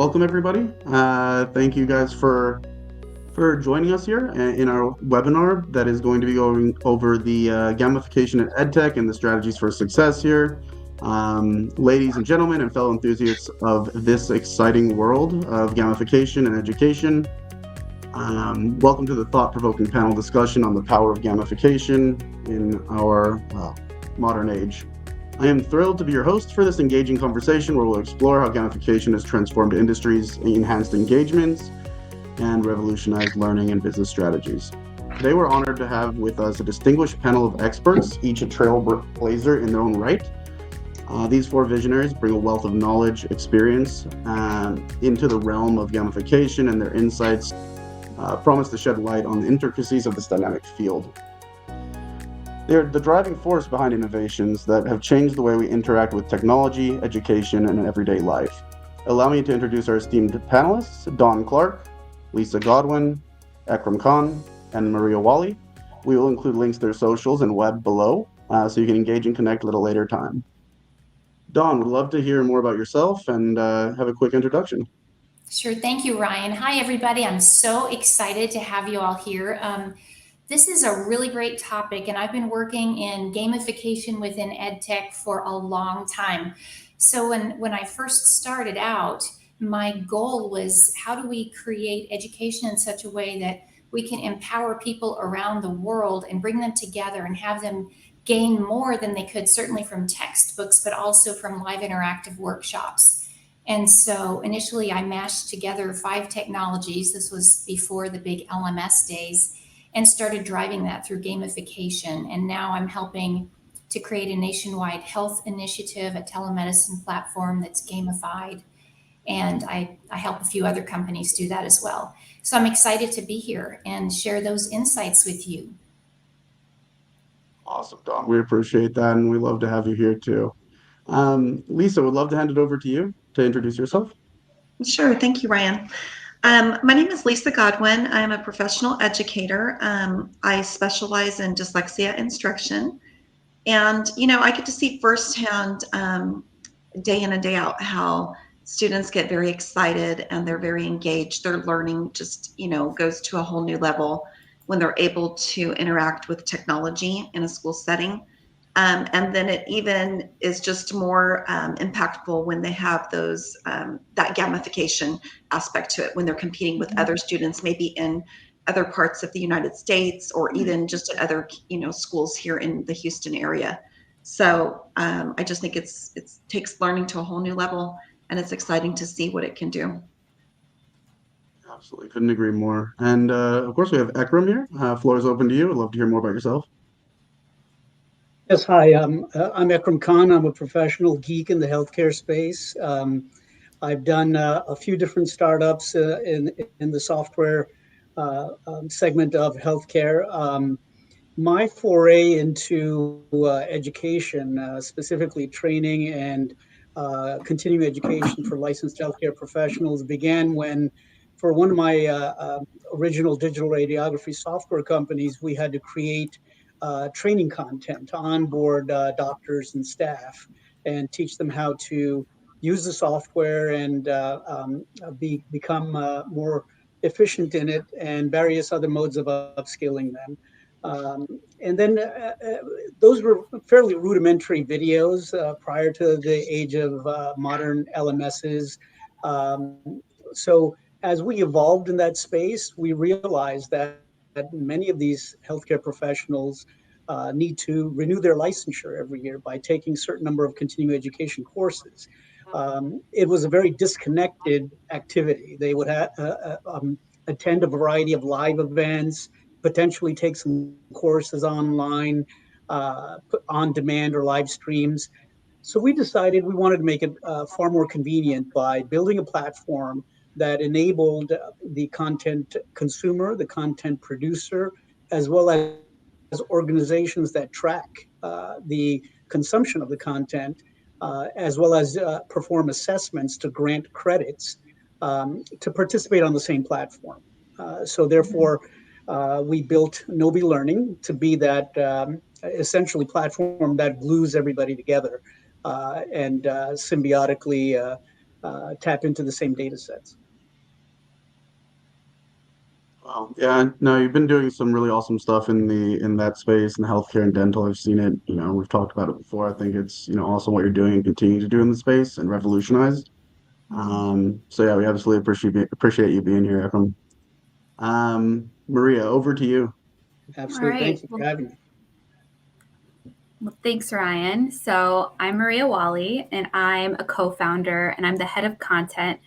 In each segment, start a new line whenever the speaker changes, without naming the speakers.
welcome everybody. Thank you guys for joining us here in our webinar that is going to be going over the gamification at EdTech and the strategies for success here. Ladies and gentlemen and fellow enthusiasts of this exciting world of gamification and education, welcome to the thought-provoking panel discussion on the power of gamification in our modern age. I am thrilled to be your host for this engaging conversation where we'll explore how gamification has transformed industries, enhanced engagements, and revolutionized learning and business strategies. Today we're honored to have with us a distinguished panel of experts, each a trailblazer in their own right. These four visionaries bring a wealth of knowledge, experience into the realm of gamification, and their insights promise to shed light on the intricacies of this dynamic field. They're the driving force behind innovations that have changed the way we interact with technology, education, and everyday life. Allow me to introduce our esteemed panelists, Don Clark, Lisa Godwin, Ekram Khan, and Maria Wally. We will include links to their socials and web below, so you can engage and connect at a later time. Don, would love to hear more about yourself and have a quick introduction.
Sure. Thank you, Ryan. Hi, everybody. I'm so excited to have you all here. This is a really great topic, and I've been working in gamification within EdTech for a long time. So when I first started out, my goal was how do we create education in such a way that we can empower people around the world and bring them together and have them gain more than they could, certainly from textbooks, but also from live interactive workshops. And so initially I mashed together 5 technologies. This was before the big LMS days, and started driving that through gamification. And now I'm helping to create a nationwide health initiative, a telemedicine platform that's gamified. And I help a few other companies do that as well. So I'm excited to be here and share those insights with you.
Awesome, Don. We appreciate that, and we love to have you here too. Lisa, would love to hand it over to you to introduce yourself.
Sure. Thank you, Ryan. My name is Lisa Godwin. I'm a professional educator. I specialize in dyslexia instruction. And, I get to see firsthand day in and day out how students get very excited and they're very engaged. Their learning just, goes to a whole new level when they're able to interact with technology in a school setting. And then it even is just more impactful when they have those that gamification aspect to it, when they're competing with other students, maybe in other parts of the United States or even just at other schools here in the Houston area. So I just think it takes learning to a whole new level, and it's exciting to see what it can do.
Absolutely, couldn't agree more. And of course, we have Ekram here. Floor is open to you. I'd love to hear more about yourself.
Yes, hi. I'm Ekram Khan. I'm a professional geek in the healthcare space. I've done a few different startups in the software segment of healthcare. My foray into education, specifically training and continuing education for licensed healthcare professionals, began when, for one of my original digital radiography software companies, we had to create training content to onboard doctors and staff and teach them how to use the software and become more efficient in it, and various other modes of upskilling them. And then those were fairly rudimentary videos prior to the age of modern LMSs. So as we evolved in that space, we realized that many of these healthcare professionals need to renew their licensure every year by taking a certain number of continuing education courses. It was a very disconnected activity. They would attend a variety of live events, potentially take some courses online, on demand or live streams. So we decided we wanted to make it far more convenient by building a platform that enabled the content consumer, the content producer, as well as organizations that track the consumption of the content, as well as perform assessments to grant credits to participate on the same platform. So therefore, we built Nobi Learning to be that essentially platform that glues everybody together and symbiotically tap into the same data sets.
Wow. Yeah, no, you've been doing some really awesome stuff in that space in healthcare and dental. I've seen it, we've talked about it before. I think it's, awesome what you're doing and continue to do in the space and revolutionize. So yeah, we absolutely appreciate you being here, Ekram. Maria, over to you.
All
Absolutely.
right.
Thank you for having me.
Well, thanks, Ryan. So I'm Maria Wally, and I'm a co-founder, and I'm the head of content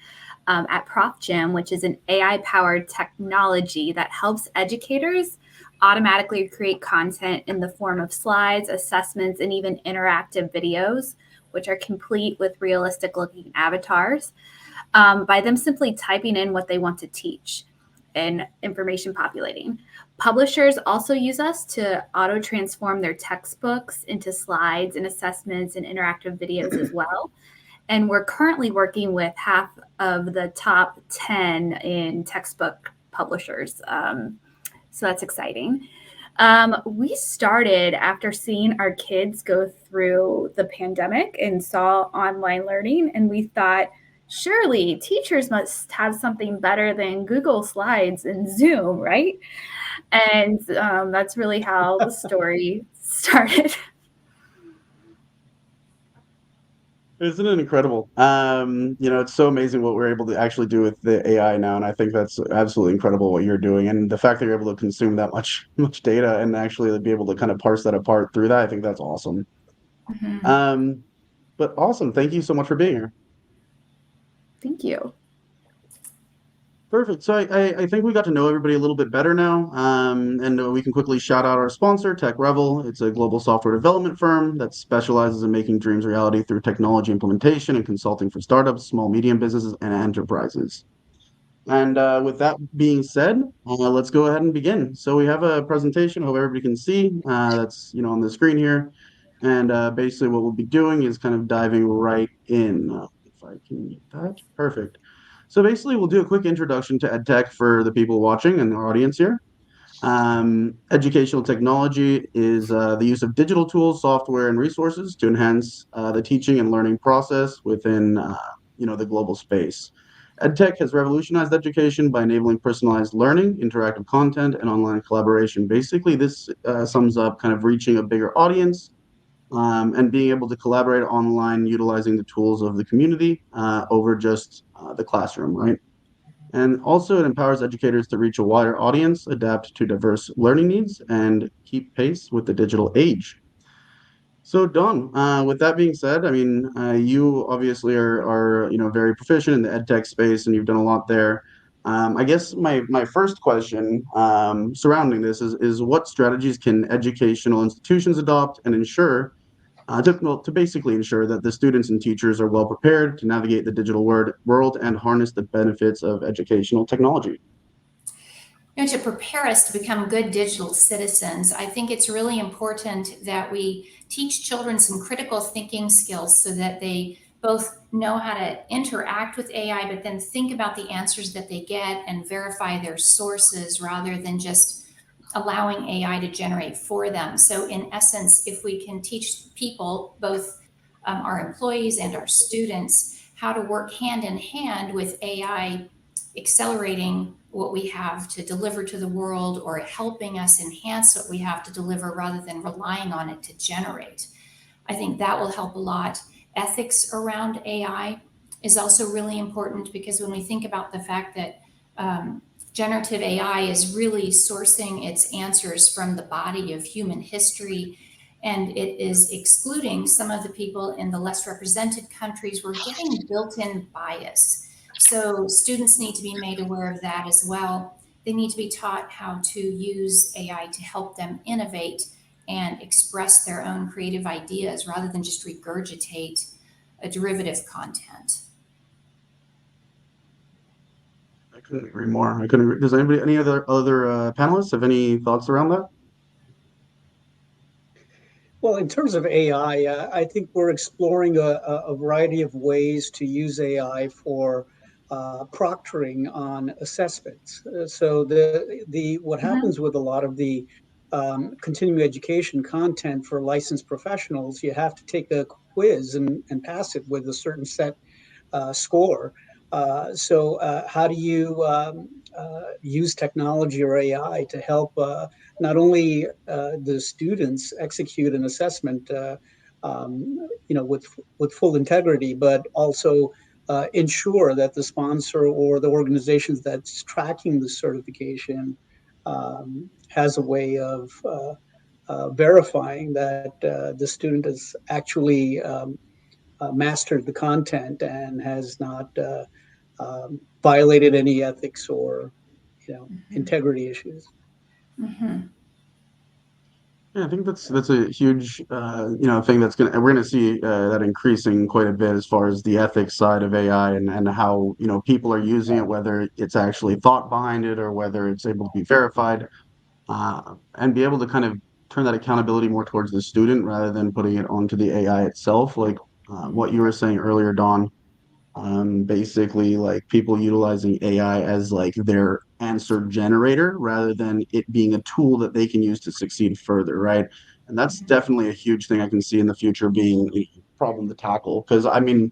at Prof Gym, which is an AI-powered technology that helps educators automatically create content in the form of slides, assessments, and even interactive videos, which are complete with realistic-looking avatars, by them simply typing in what they want to teach and information populating. Publishers also use us to auto transform their textbooks into slides and assessments and interactive videos as well. And we're currently working with half of the top 10 in textbook publishers. So that's exciting. We started after seeing our kids go through the pandemic and saw online learning, and we thought, surely teachers must have something better than Google Slides and Zoom, right? And that's really how the story started.
Isn't it incredible? It's so amazing what we're able to actually do with the AI now, and I think that's absolutely incredible what you're doing, and the fact that you're able to consume that much data and actually be able to kind of parse that apart through that, I think that's awesome.
Mhm.
But awesome. Thank you so much for being here.
Thank you.
Perfect. So I think we got to know everybody a little bit better now, and we can quickly shout out our sponsor, TekRevol. It's a global software development firm that specializes in making dreams reality through technology implementation and consulting for startups, small, medium businesses, and enterprises. And with that being said, let's go ahead and begin. So we have a presentation. I hope everybody can see. That's on the screen here. And basically, what we'll be doing is kind of diving right in. If I can get that, perfect. So basically, we'll do a quick introduction to EdTech for the people watching and our audience here. Educational technology is the use of digital tools, software, and resources to enhance the teaching and learning process within the global space. EdTech has revolutionized education by enabling personalized learning, interactive content, and online collaboration. Basically, this sums up kind of reaching a bigger audience and being able to collaborate online utilizing the tools of the community over just the classroom, right? And also, it empowers educators to reach a wider audience, adapt to diverse learning needs, and keep pace with the digital age. So, Don, with that being said, I mean, you obviously are very proficient in the ed tech space, and you've done a lot there. I guess my first question surrounding this is what strategies can educational institutions adopt and ensure to basically ensure that the students and teachers are well prepared to navigate the digital world and harness the benefits of educational technology.
To prepare us to become good digital citizens, I think it's really important that we teach children some critical thinking skills so that they both know how to interact with AI, but then think about the answers that they get and verify their sources rather than just allowing AI to generate for them. So, in essence, if we can teach people, both our employees and our students, how to work hand in hand with AI accelerating what we have to deliver to the world or helping us enhance what we have to deliver rather than relying on it to generate. I think that will help a lot. Ethics around AI is also really important because when we think about the fact that generative AI is really sourcing its answers from the body of human history, and it is excluding some of the people in the less represented countries, we're getting built-in bias. So students need to be made aware of that as well. They need to be taught how to use AI to help them innovate and express their own creative ideas rather than just regurgitate a derivative content.
I couldn't agree more. I couldn't agree. Does any other panelists have any thoughts around that?
Well, in terms of AI, I think we're exploring a variety of ways to use AI for proctoring on assessments. So the what
Mhm.
happens with a lot of the continuing education content for licensed professionals, you have to take a quiz and pass it with a certain set score. So how do you use technology or AI to help not only the students execute an assessment, with full integrity, but also ensure that the sponsor or the organizations that's tracking the certification has a way of verifying that the student has actually mastered the content and has not violated any ethics or integrity issues.
Mm-hmm.
Yeah, I think that's a huge thing that's we're gonna see that increasing quite a bit as far as the ethics side of AI and how people are using it, whether it's actually thought behind it or whether it's able to be verified, and be able to kind of turn that accountability more towards the student rather than putting it onto the AI itself, like what you were saying earlier, Dawn. Basically like people utilizing AI as like their answer generator rather than it being a tool that they can use to succeed further, right? And that's definitely a huge thing I can see in the future being a problem to tackle. Because I mean,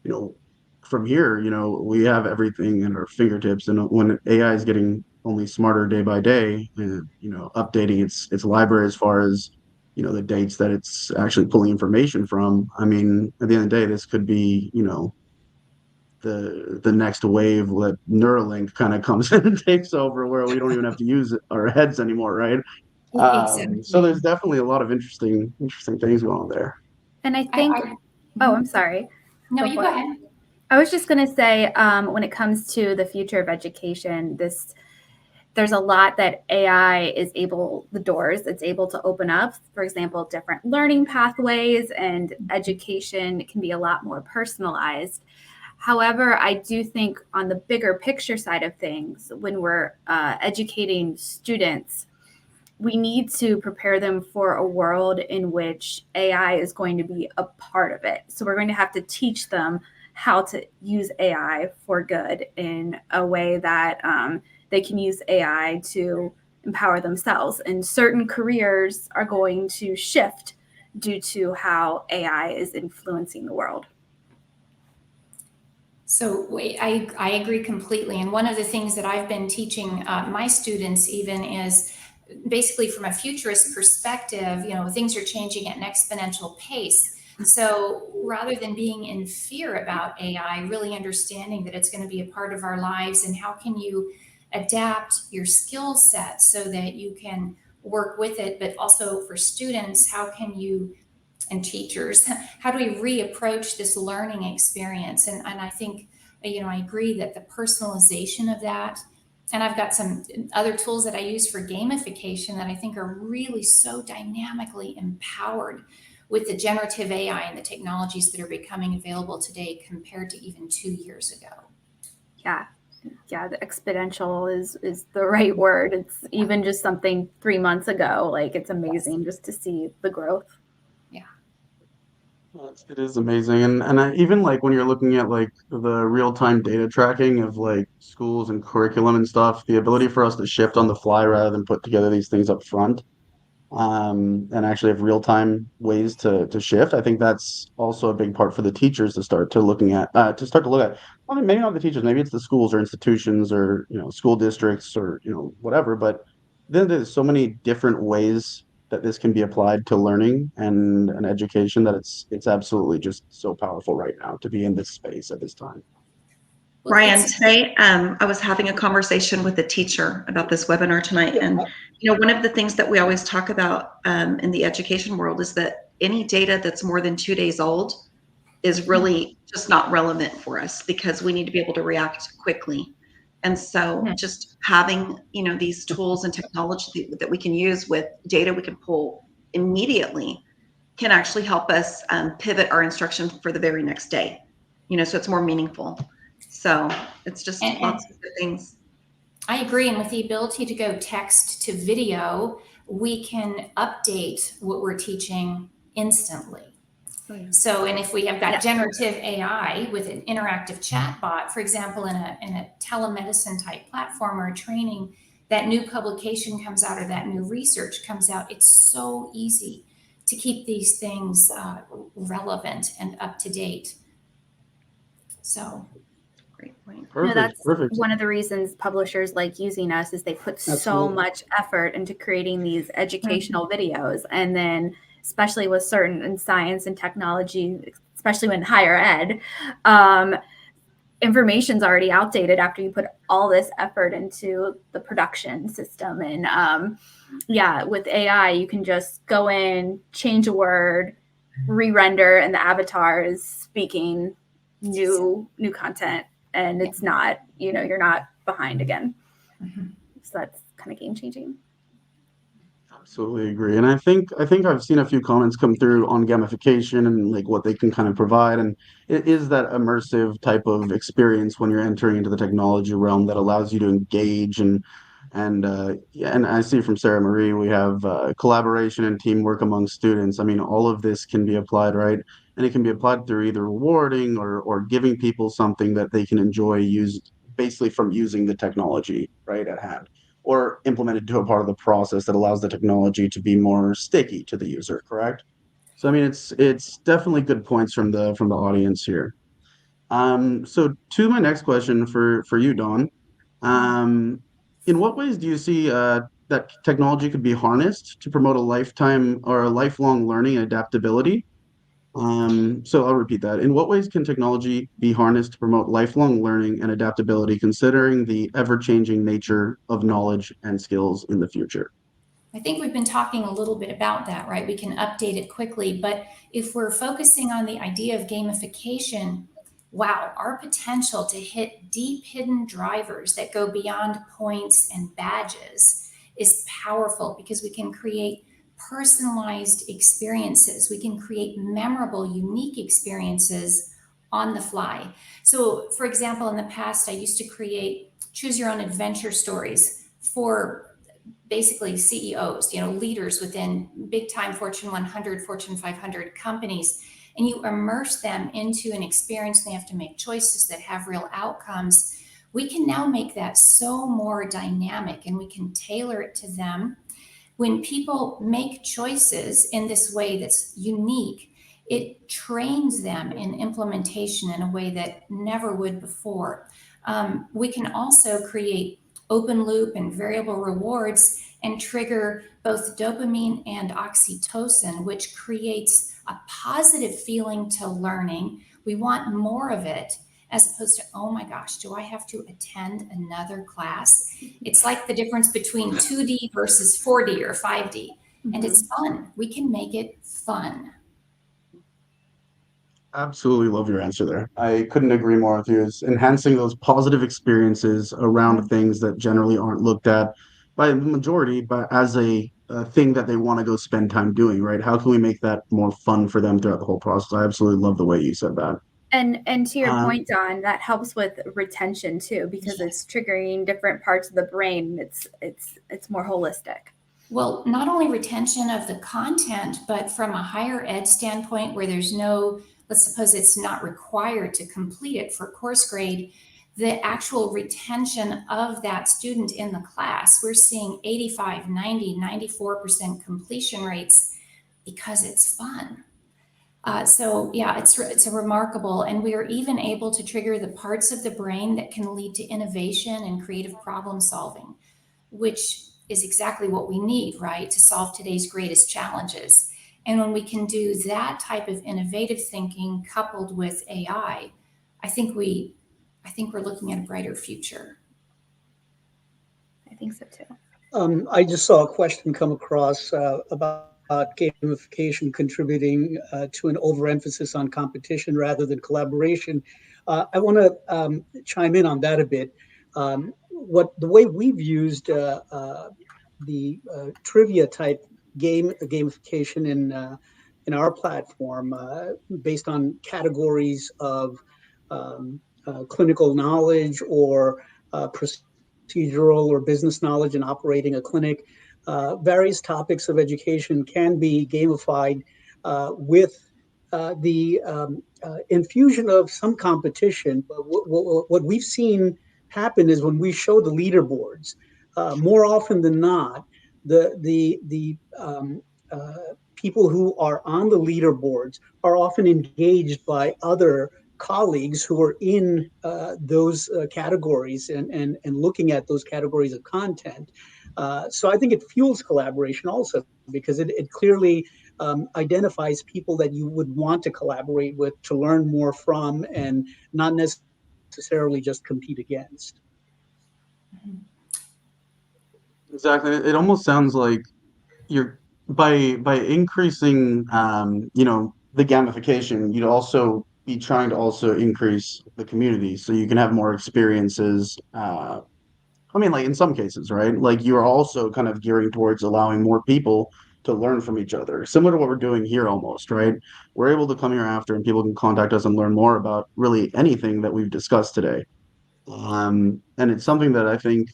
you know, from here, we have everything at our fingertips, and when AI is getting only smarter day by day, updating its library as far as the dates that it's actually pulling information from. I mean, at the end of the day, this could be the next wave that Neuralink kind of comes in and takes over, where we don't even have to use our heads anymore, right? So
Exactly.
there's definitely a lot of interesting things going on there.
And I think,
Mhm.
I'm sorry.
No, you go ahead.
I was just going to say, when it comes to the future of education, there's a lot that AI is the doors it's able to open up. For example, different learning pathways, and education can be a lot more personalized. However, I do think on the bigger picture side of things, when we're educating students, we need to prepare them for a world in which AI is going to be a part of it. So we're going to have to teach them how to use AI for good in a way that they can use AI to empower themselves. And certain careers are going to shift due to how AI is influencing the world.
So I agree completely. And one of the things that I've been teaching my students even is basically from a futurist perspective, things are changing at an exponential pace. So rather than being in fear about AI, really understanding that it's going to be a part of our lives, and how can you adapt your skill set so that you can work with it, but also for students, how can you, and teachers, how do we reapproach this learning experience? And I think, I agree that the personalization of that, and I've got some other tools that I use for gamification that I think are really so dynamically empowered with the generative AI and the technologies that are becoming available today compared to even 2 years ago.
Yeah, the exponential is the right word. It's even just something 3 months ago. Like, it's amazing just to see the growth.
It is amazing, and even like when you're looking at like the real-time data tracking of like schools and curriculum and stuff, the ability for us to shift on the fly rather than put together these things up front, and actually have real-time ways to shift. I think that's also a big part for the teachers to start to look at. Well, maybe not the teachers, maybe it's the schools or institutions or school districts or whatever. But then there's so many different ways that this can be applied to learning and education that it's absolutely just so powerful right now to be in this space at this time.
Ryan, today I was having a conversation with a teacher about this webinar tonight, and one of the things that we always talk about in the education world is that any data that's more than 2 days old is really just not relevant for us, because we need to be able to react quickly. And so just having these tools and technology that we can use with data we can pull immediately can actually help us pivot our instruction for the very next day, so it's more meaningful. So it's just lots of good things.
I agree. And with the ability to go text to video, we can update what we're teaching instantly. So, and if we have got generative AI with an interactive chatbot, for example, in a telemedicine type platform or a training, that new publication comes out or that new research comes out, it's so easy to keep these things relevant and up to date. So
Great point.
Perfect.
That's
Perfect.
one of the reasons publishers like using us is they put so
Absolutely.
much effort into creating these educational videos. And then especially with certain in science and technology, especially in higher ed, information's already outdated after you put all this effort into the production system. And with AI, you can just go in, change a word, re-render, and the avatar is speaking new content, and it's not, you're not behind again. So that's kind of game changing.
Absolutely agree. And I think I've seen a few comments come through on gamification and like what they can kind of provide. And it is that immersive type of experience when you're entering into the technology realm that allows you to engage and I see from Sarah Marie we have collaboration and teamwork among students. I mean, all of this can be applied, right? And it can be applied through either rewarding or giving people something that they can enjoy use basically from using the technology right at hand or implemented to a part of the process that allows the technology to be more sticky to the user, correct? So I mean it's definitely good points from the audience here. So to my next question for you, Dawn, um, in what ways do you see that technology could be harnessed to promote a lifetime or a lifelong learning and adaptability? So I'll repeat that. In what ways can technology be harnessed to promote lifelong learning and adaptability, considering the ever-changing nature of knowledge and skills in the future?
I think we've been talking a little bit about that, right? We can update it quickly, but if we're focusing on the idea of gamification, wow, our potential to hit deep hidden drivers that go beyond points and badges is powerful because we can create personalized experiences. We can create memorable, unique experiences on the fly. So, for example, in the past, I used to create choose your own adventure stories for basically CEOs, leaders within big time Fortune 100, Fortune 500 companies, and you immerse them into an experience. They have to make choices that have real outcomes. We can now make that so more dynamic and we can tailor it to them. When people make choices in this way that's unique, it trains them in implementation in a way that never would before. We can also create open loop and variable rewards and trigger both dopamine and oxytocin, which creates a positive feeling to learning. We want more of it as opposed to, oh my gosh, do I have to attend another class? It's like the difference between 2D versus 4D or 5D. And it's fun. We can make it fun.
Absolutely love your answer there. I couldn't agree more with you. It's enhancing those positive experiences around things that generally aren't looked at by the majority, but as a thing that they want to go spend time doing, right? How can we make that more fun for them throughout the whole process? I absolutely love the way you said that.
And to your
Um,
point, Don, that helps with retention too, because it's triggering different parts of the brain. It's more holistic.
Well, not only retention of the content, but from a higher ed standpoint where there's no, let's suppose it's not required to complete it for course grade, the actual retention of that student in the class, we're seeing 85, 90, 94% completion rates because it's fun. So yeah, it's a remarkable, and we are even able to trigger the parts of the brain that can lead to innovation and creative problem solving, which is exactly what we need, right, to solve today's greatest challenges. And when we can do that type of innovative thinking coupled with AI, I think we, I think we're looking at a brighter future.
I think so too.
I just saw a question come across about gamification contributing to an overemphasis on competition rather than collaboration. I want to chime in on that a bit. The way we've used the trivia type gamification in our platform, based on categories of clinical knowledge or procedural or business knowledge in operating a clinic. Various topics of education can be gamified with the infusion of some competition. But what we've seen happen is when we show the leaderboards, more often than not, the people who are on the leaderboards are often engaged by other colleagues who are in those categories and looking at those categories of content. So I think it fuels collaboration also, because it clearly identifies people that you would want to collaborate with, to learn more from, and not necessarily just compete against.
Exactly. It almost sounds like you're by increasing the gamification, you'd also be trying to also increase the community so you can have more experiences. I mean, like in some cases, right? Like you are also kind of gearing towards allowing more people to learn from each other, similar to what we're doing here almost, right? We're able to come here after and people can contact us and learn more about really anything that we've discussed today. And it's something that I think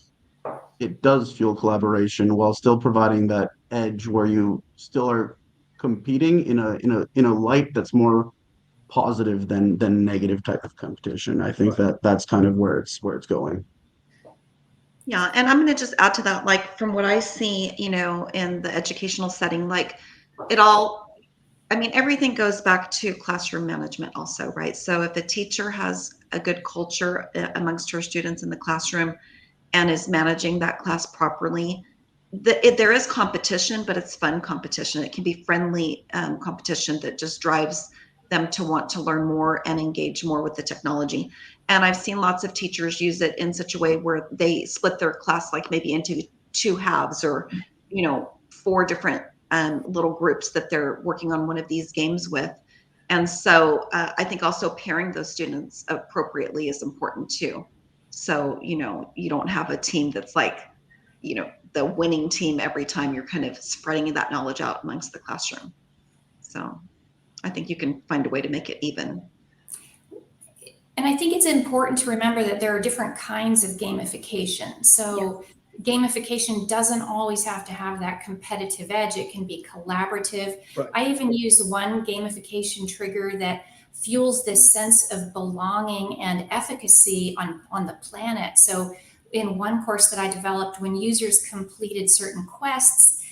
it does fuel collaboration while still providing that edge where you still are competing in a light that's more positive than negative type of competition. I think that that's kind of where it's going.
Yeah, and I'm going to just add to that, like from what I see, in the educational setting, like it all, I mean, everything goes back to classroom management also, right? So if a teacher has a good culture amongst her students in the classroom and is managing that class properly, there is competition, but it's fun competition. It can be friendly competition that just drives them to want to learn more and engage more with the technology. And I've seen lots of teachers use it in such a way where they split their class like maybe into two halves, or four different little groups that they're working on one of these games with. And so I think also pairing those students appropriately is important too. So, you don't have a team that's like, the winning team every time. You're kind of spreading that knowledge out amongst the classroom. So I think you can find a way to make it even.
And I think it's important to remember that there are different kinds of gamification. So gamification doesn't always have to have that competitive edge. It can be collaborative.
Right.
I even use one gamification trigger that fuels this sense of belonging and efficacy on the planet. So in one course that I developed, when users completed certain quests,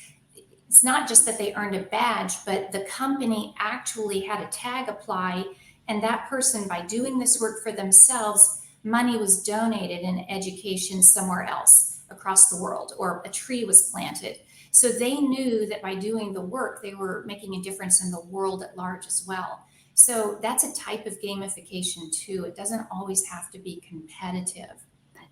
it's not just that they earned a badge, but the company actually had a tag apply, and that person, by doing this work for themselves, money was donated in education somewhere else across the world, or a tree was planted. So they knew that by doing the work, they were making a difference in the world at large as well. So that's a type of gamification too. It doesn't always have to be competitive.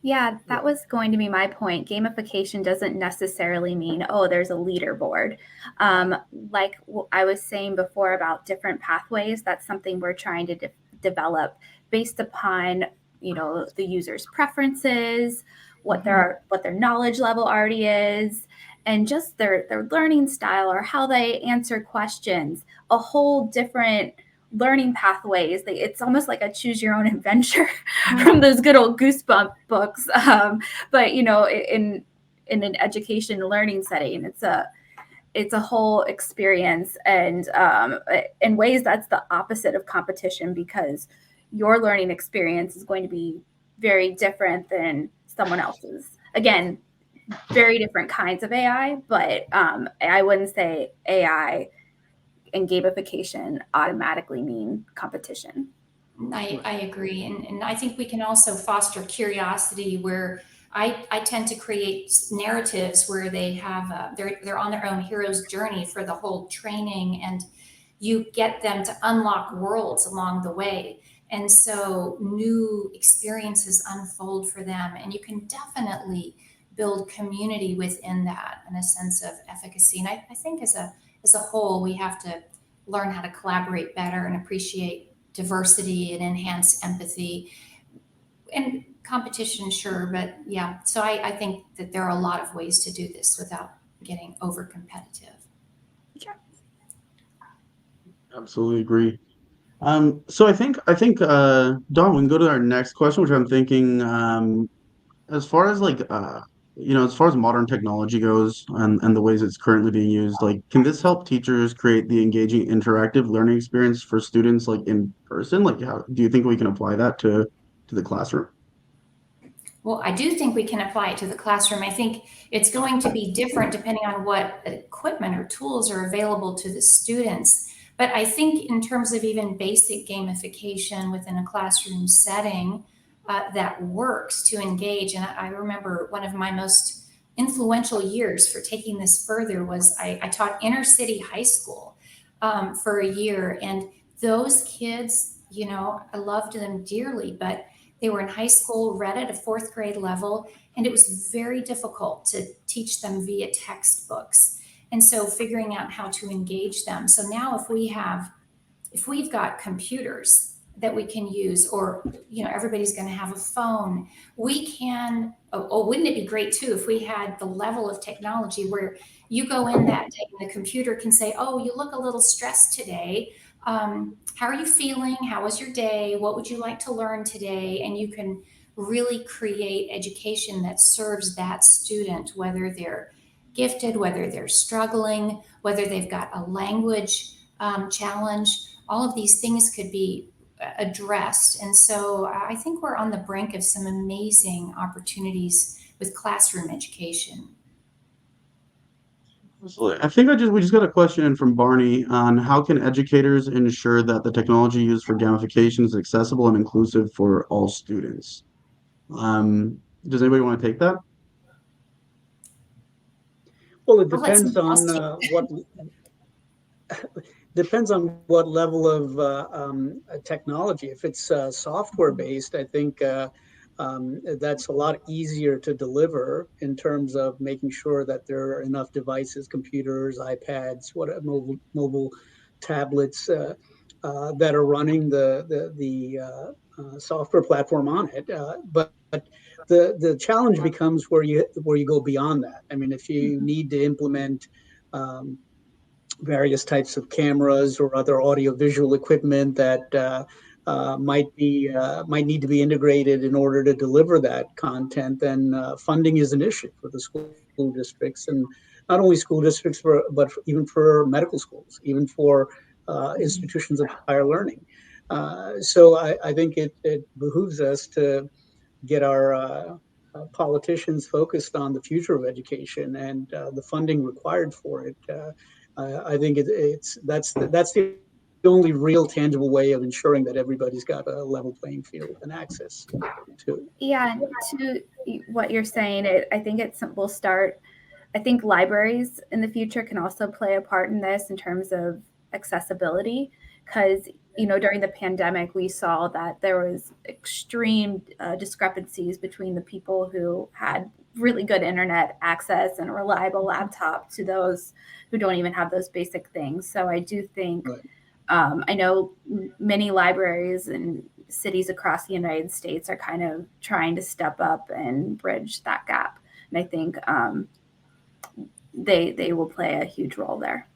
Yeah, that was going to be my point. Gamification doesn't necessarily mean, oh, there's a leaderboard. Like I was saying before about different pathways, that's something we're trying to develop based upon, the user's preferences, what their knowledge level already is, and just their learning style or how they answer questions. A whole different learning pathways. It's almost like a choose your own adventure from those good old Goosebump books. But in an education learning setting, it's a whole experience, and in ways that's the opposite of competition, because your learning experience is going to be very different than someone else's. Again, very different kinds of AI, but I wouldn't say AI and gamification automatically mean competition.
I agree. And I think we can also foster curiosity, where I tend to create narratives where they have they're on their own hero's journey for the whole training, and you get them to unlock worlds along the way. And so new experiences unfold for them, and you can definitely build community within that, and a sense of efficacy. And I think as a whole, we have to learn how to collaborate better and appreciate diversity and enhance empathy. And competition, sure, but yeah. So I think that there are a lot of ways to do this without getting over competitive.
Absolutely agree. So I think Don, we can go to our next question, which I'm thinking as far as like as far as modern technology goes and the ways it's currently being used, like can this help teachers create the engaging interactive learning experience for students like in person? Like how do you think we can apply that to the classroom?
Well, I do think we can apply it to the classroom. I think it's going to be different depending on what equipment or tools are available to the students. But I think in terms of even basic gamification within a classroom setting, that works to engage. And I remember one of my most influential years for taking this further was I taught inner city high school for a year. And those kids, I loved them dearly, but they were in high school, read at a fourth grade level, and it was very difficult to teach them via textbooks. And so figuring out how to engage them. So now if we've got computers that we can use, or everybody's going to have a phone, we can, wouldn't it be great too if we had the level of technology where you go in that day and the computer can say, oh, you look a little stressed today. How are you feeling? How was your day? What would you like to learn today? And you can really create education that serves that student, whether they're gifted, whether they're struggling, whether they've got a language challenge. All of these things could be addressed. And so I think we're on the brink of some amazing opportunities with classroom education.
Absolutely. I think we just got a question in from Barney on how can educators ensure that the technology used for gamification is accessible and inclusive for all students? Does anybody want to take that?
Well, it
I'll let
depends
somebody
on
else take
what depends on what level of technology. If it's software based, I think that's a lot easier to deliver in terms of making sure that there are enough devices, computers, iPads, mobile tablets that are running the software platform on it. But the challenge becomes where you go beyond that. I mean, if you need to implement various types of cameras or other audiovisual equipment that might need to be integrated in order to deliver that content, then funding is an issue for the school districts, and not only school districts, but even for medical schools, even for institutions of higher learning. So I think it behooves us to get our politicians focused on the future of education and the funding required for it. I think that's the only real tangible way of ensuring that everybody's got a level playing field and access to it.
Yeah, to what you're saying, I think will start. I think libraries in the future can also play a part in this in terms of accessibility, because during the pandemic we saw that there was extreme discrepancies between the people who had really good internet access and a reliable laptop to those who don't even have those basic things. So I do think
Right.
I know many libraries and cities across the United States are kind of trying to step up and bridge that gap, and I think they will play a huge role there.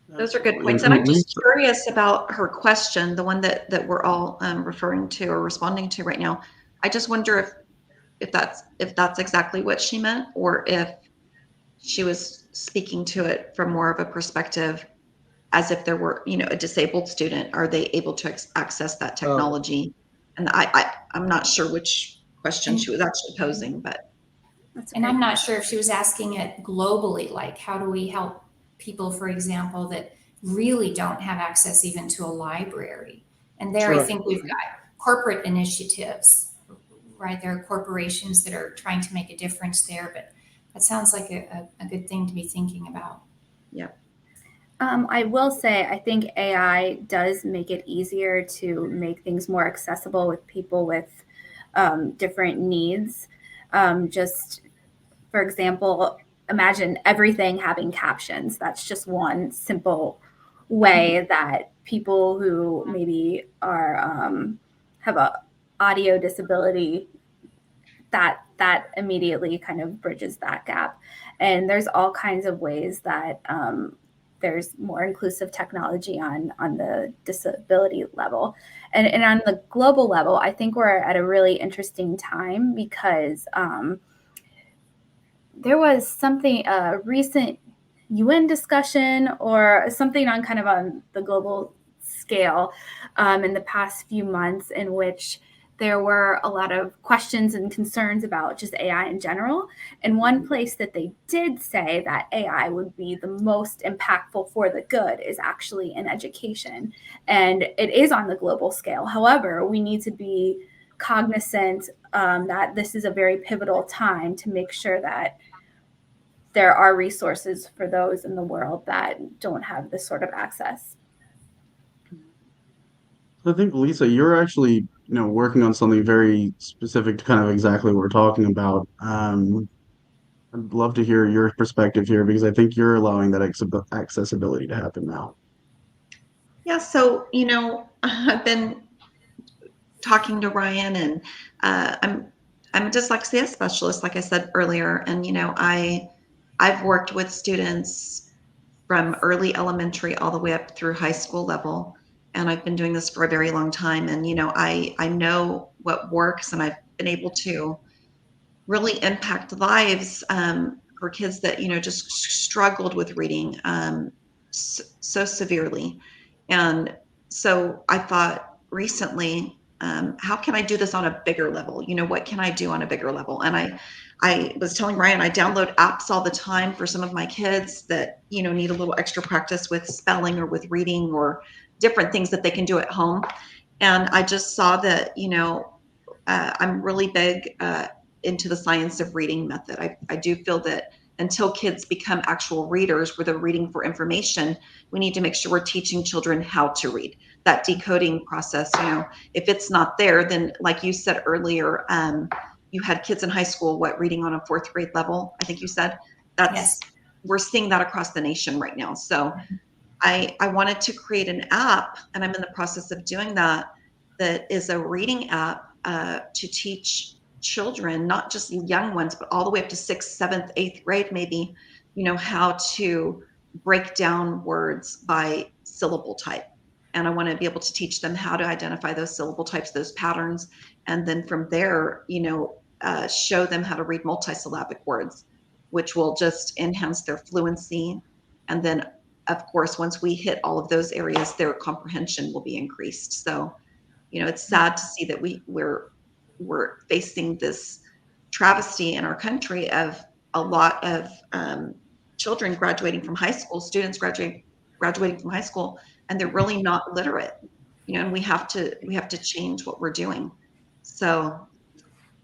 Those are good points. And I'm just curious about her question, the one that we're all referring to or responding to right now. I just wonder if that's exactly what she meant, or if she was speaking to it from more of a perspective as if there were, a disabled student. Are they able to access that technology? And I'm not sure which question she was actually posing, but.
And I'm not sure if she was asking it globally, like how do we help people, for example, that really don't have access even to a library. And there,
Sure.
I think we've got corporate initiatives, right? There are corporations that are trying to make a difference there, but that sounds like a good thing to be thinking about.
Yeah.
I will say, I think AI does make it easier to make things more accessible with people with different needs. Just, for example, imagine everything having captions. That's just one simple way that people who maybe are have a audio disability, that immediately kind of bridges that gap. And there's all kinds of ways that there's more inclusive technology on the disability level. And on the global level, I think we're at a really interesting time because there was something, a recent UN discussion or something on the global scale in the past few months in which there were a lot of questions and concerns about just AI in general. And one place that they did say that AI would be the most impactful for the good is actually in education. And it is on the global scale. However, we need to be cognizant that this is a very pivotal time to make sure that there are resources for those in the world that don't have this sort of access.
I think, Lisa, you're actually, working on something very specific to kind of exactly what we're talking about. I'd love to hear your perspective here because I think you're allowing that accessibility to happen now.
Yeah, so I've been talking to Ryan, and I'm a dyslexia specialist, like I said earlier, and I've worked with students from early elementary all the way up through high school level, and I've been doing this for a very long time. And I know what works, and I've been able to really impact lives for kids that just struggled with reading so severely. And so I thought recently, how can I do this on a bigger level? What can I do on a bigger level? And I was telling Ryan, I download apps all the time for some of my kids that need a little extra practice with spelling or with reading or different things that they can do at home. And I just saw that I'm really big into the science of reading method. I do feel that until kids become actual readers where they're reading for information, we need to make sure we're teaching children how to read. That decoding process, if it's not there, then like you said earlier, you had kids in high school, reading on a fourth grade level, I think you said.
Yes.
We're seeing that across the nation right now. So I wanted to create an app, and I'm in the process of doing that is a reading app to teach children, not just young ones, but all the way up to 6th, 7th, 8th grade, maybe, how to break down words by syllable type. And I want to be able to teach them how to identify those syllable types, those patterns. And then from there, show them how to read multisyllabic words, which will just enhance their fluency. And then, of course, once we hit all of those areas, their comprehension will be increased. So, it's sad to see that we're facing this travesty in our country of a lot of children graduating from high school, students graduating from high school, and they're really not literate. And we have to change what we're doing. So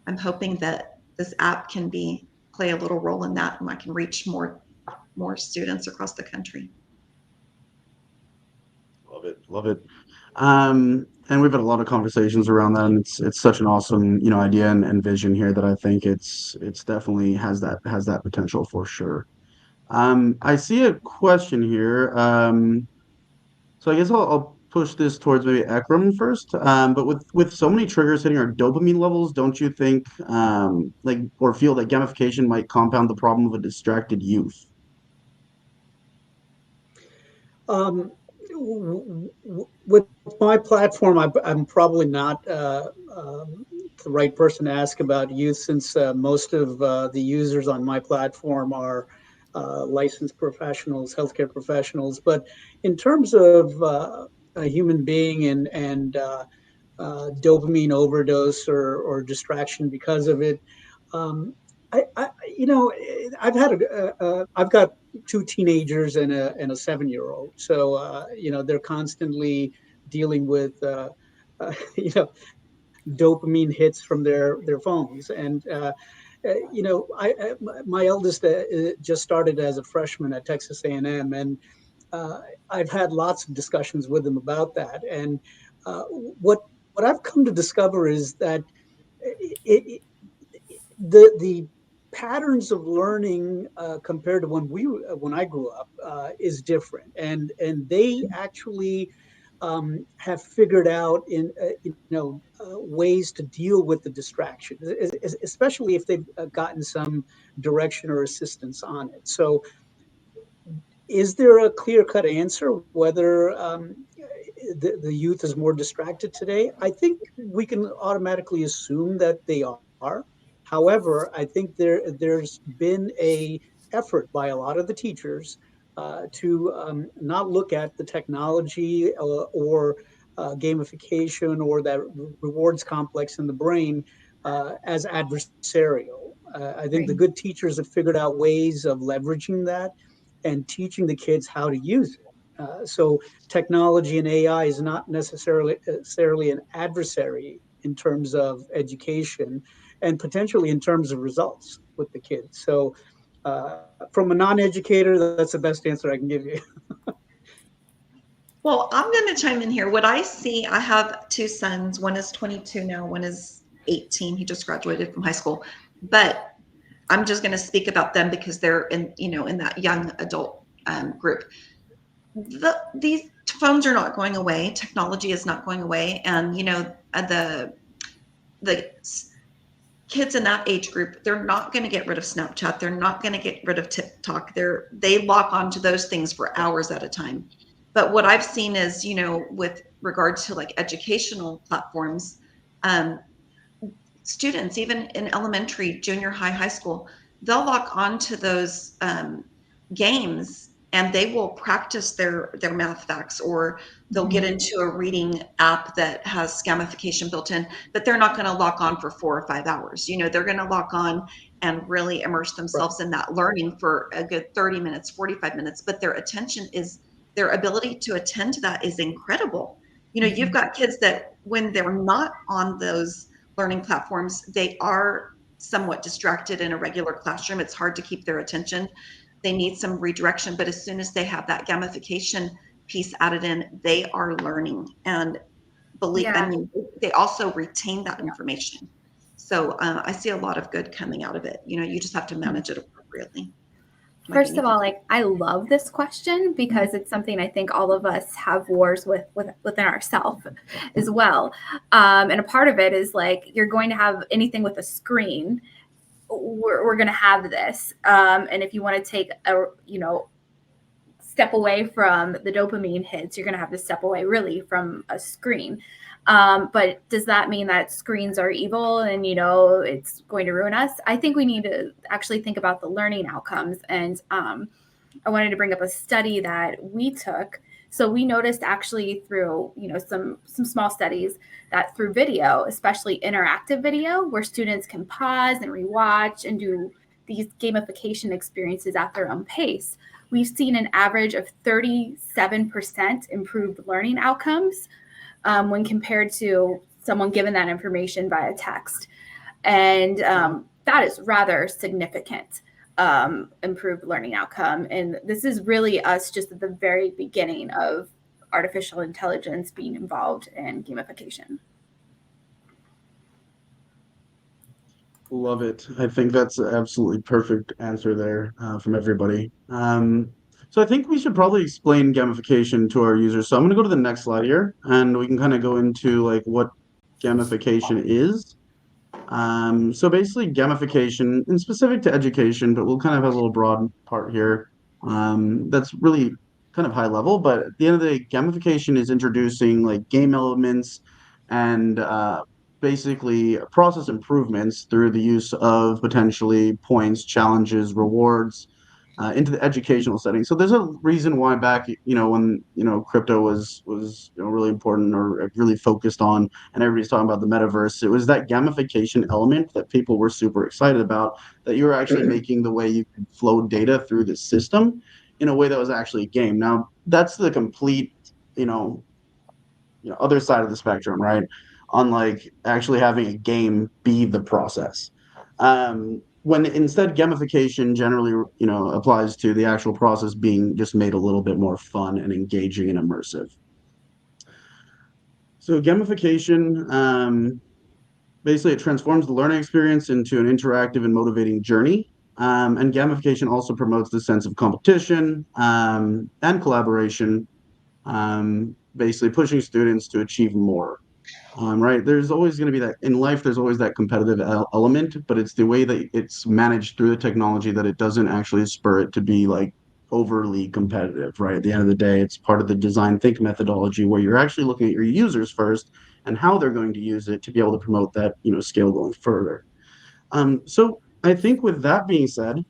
I'm hoping that this app can play a little role in that, and I can reach more students across the country.
Love it, love it. And we've had a lot of conversations around that, and it's such an awesome, idea and vision here that I think it's definitely has that potential for sure. I see a question here. So I guess I'll push this towards maybe Ekram first. But with so many triggers hitting our dopamine levels, don't you think like or feel that gamification might compound the problem of a distracted youth?
Um, with my platform, I'm probably not the right person to ask about youth, since most of the users on my platform are licensed professionals, healthcare professionals. But in terms of a human being and dopamine overdose or distraction because of it, um, I've got two teenagers and a 7-year-old, so they're constantly dealing with you know dopamine hits from their phones. And my eldest just started as a freshman at Texas A&M, and I've had lots of discussions with him about that. And what I've come to discover is that it, the patterns of learning compared to when I grew up is different, and they actually have figured out ways to deal with the distraction, especially if they've gotten some direction or assistance on it. So, is there a clear-cut answer whether the youth is more distracted today? I think we can automatically assume that they are. However, I think there's been a effort by a lot of the teachers to not look at the technology or gamification or that rewards complex in the brain as adversarial. I think the good teachers have figured out ways of leveraging that and teaching the kids how to use it. So technology and AI is not necessarily an adversary in terms of education and potentially in terms of results with the kids. So from a non-educator, that's the best answer I can give you.
Well, I'm going to chime in here. What I see, I have two sons. One is 22 now, one is 18. He just graduated from high school. But I'm just going to speak about them because they're in that young adult group. These phones are not going away. Technology is not going away. And, the kids in that age group, they're not going to get rid of Snapchat. They're not going to get rid of TikTok. They lock onto those things for hours at a time. But what I've seen is, with regard to like educational platforms, students, even in elementary, junior high, high school, they'll lock onto those games and they will practice their math facts, or they'll get into a reading app that has gamification built in, but they're not going to lock on for 4 or 5 hours. They're going to lock on and really immerse themselves in that learning for a good 30 minutes, 45 minutes, but their ability to attend to that is incredible. You've got kids that when they're not on those learning platforms, they are somewhat distracted in a regular classroom. It's hard to keep their attention. They need some redirection, but as soon as they have that gamification piece added in, they are learning, and they also retain that information. So I see a lot of good coming out of it. You just have to manage it appropriately.
First of all, I love this question because it's something I think all of us have wars within ourselves as well. And a part of it is you're going to have anything with a screen. We're going to have this. And if you want to take step away from the dopamine hits, you're going to have to step away really from a screen. But does that mean that screens are evil and, it's going to ruin us? I think we need to actually think about the learning outcomes. And I wanted to bring up a study that we took. So we noticed actually through, some small studies that through video, especially interactive video, where students can pause and rewatch and do these gamification experiences at their own pace, we've seen an average of 37% improved learning outcomes when compared to someone given that information via text. And that is rather significant improved learning outcome. And this is really us just at the very beginning of artificial intelligence being involved in gamification.
Love it. I think that's an absolutely perfect answer there from everybody. So I think we should probably explain gamification to our users. So I'm going to go to the next slide here, and we can kind of go into what gamification is. So basically gamification, and specific to education, but we'll kind of have a little broad part here. That's really kind of high level, but at the end of the day, gamification is introducing game elements and basically process improvements through the use of potentially points, challenges, rewards into the educational setting. So there's a reason why back, when crypto was really important or really focused on, and everybody's talking about the metaverse, it was that gamification element that people were super excited about, that you were actually making the way you could flow data through the system in a way that was actually a game. Now that's the complete, other side of the spectrum, right? On actually having a game be the process. When instead gamification generally, applies to the actual process being just made a little bit more fun and engaging and immersive. So gamification, basically it transforms the learning experience into an interactive and motivating journey. And gamification also promotes the sense of competition and collaboration, basically pushing students to achieve more. Right. There's always going to be that in life. There's always that competitive element, but it's the way that it's managed through the technology that it doesn't actually spur it to be overly competitive. Right. At the end of the day, it's part of the design think methodology where you're actually looking at your users first and how they're going to use it to be able to promote that, scale going further. So I think with that being said,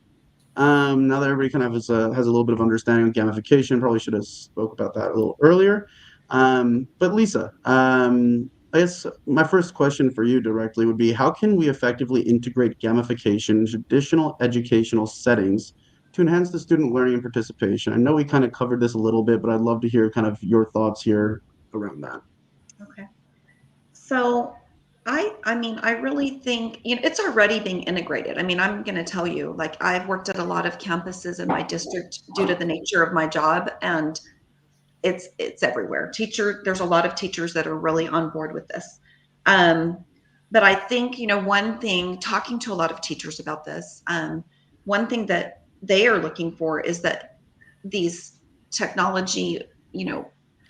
now that everybody kind of has a little bit of understanding of gamification, probably should have spoke about that a little earlier. But Lisa, I guess my first question for you directly would be, how can we effectively integrate gamification in traditional educational settings to enhance the student learning and participation? I know we kind of covered this a little bit, but I'd love to hear kind of your thoughts here around that.
Okay. So I mean, I really think, it's already being integrated. I mean, I'm going to tell you, like, I've worked at a lot of campuses in my district due to the nature of my job, and it's everywhere. There's a lot of teachers that are really on board with this. But I think, one thing, talking to a lot of teachers about this, one thing that they are looking for is that these technology,